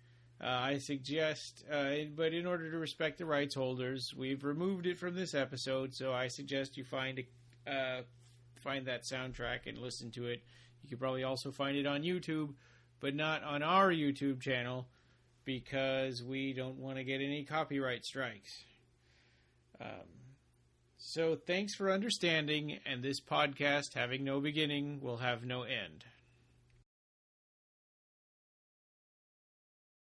I suggest, but in order to respect the rights holders, we've removed it from this episode, so I suggest you find that soundtrack and listen to it. You could probably also find it on YouTube, but not on our YouTube channel, because we don't want to get any copyright strikes. So thanks for understanding, and this podcast, having no beginning, will have no end.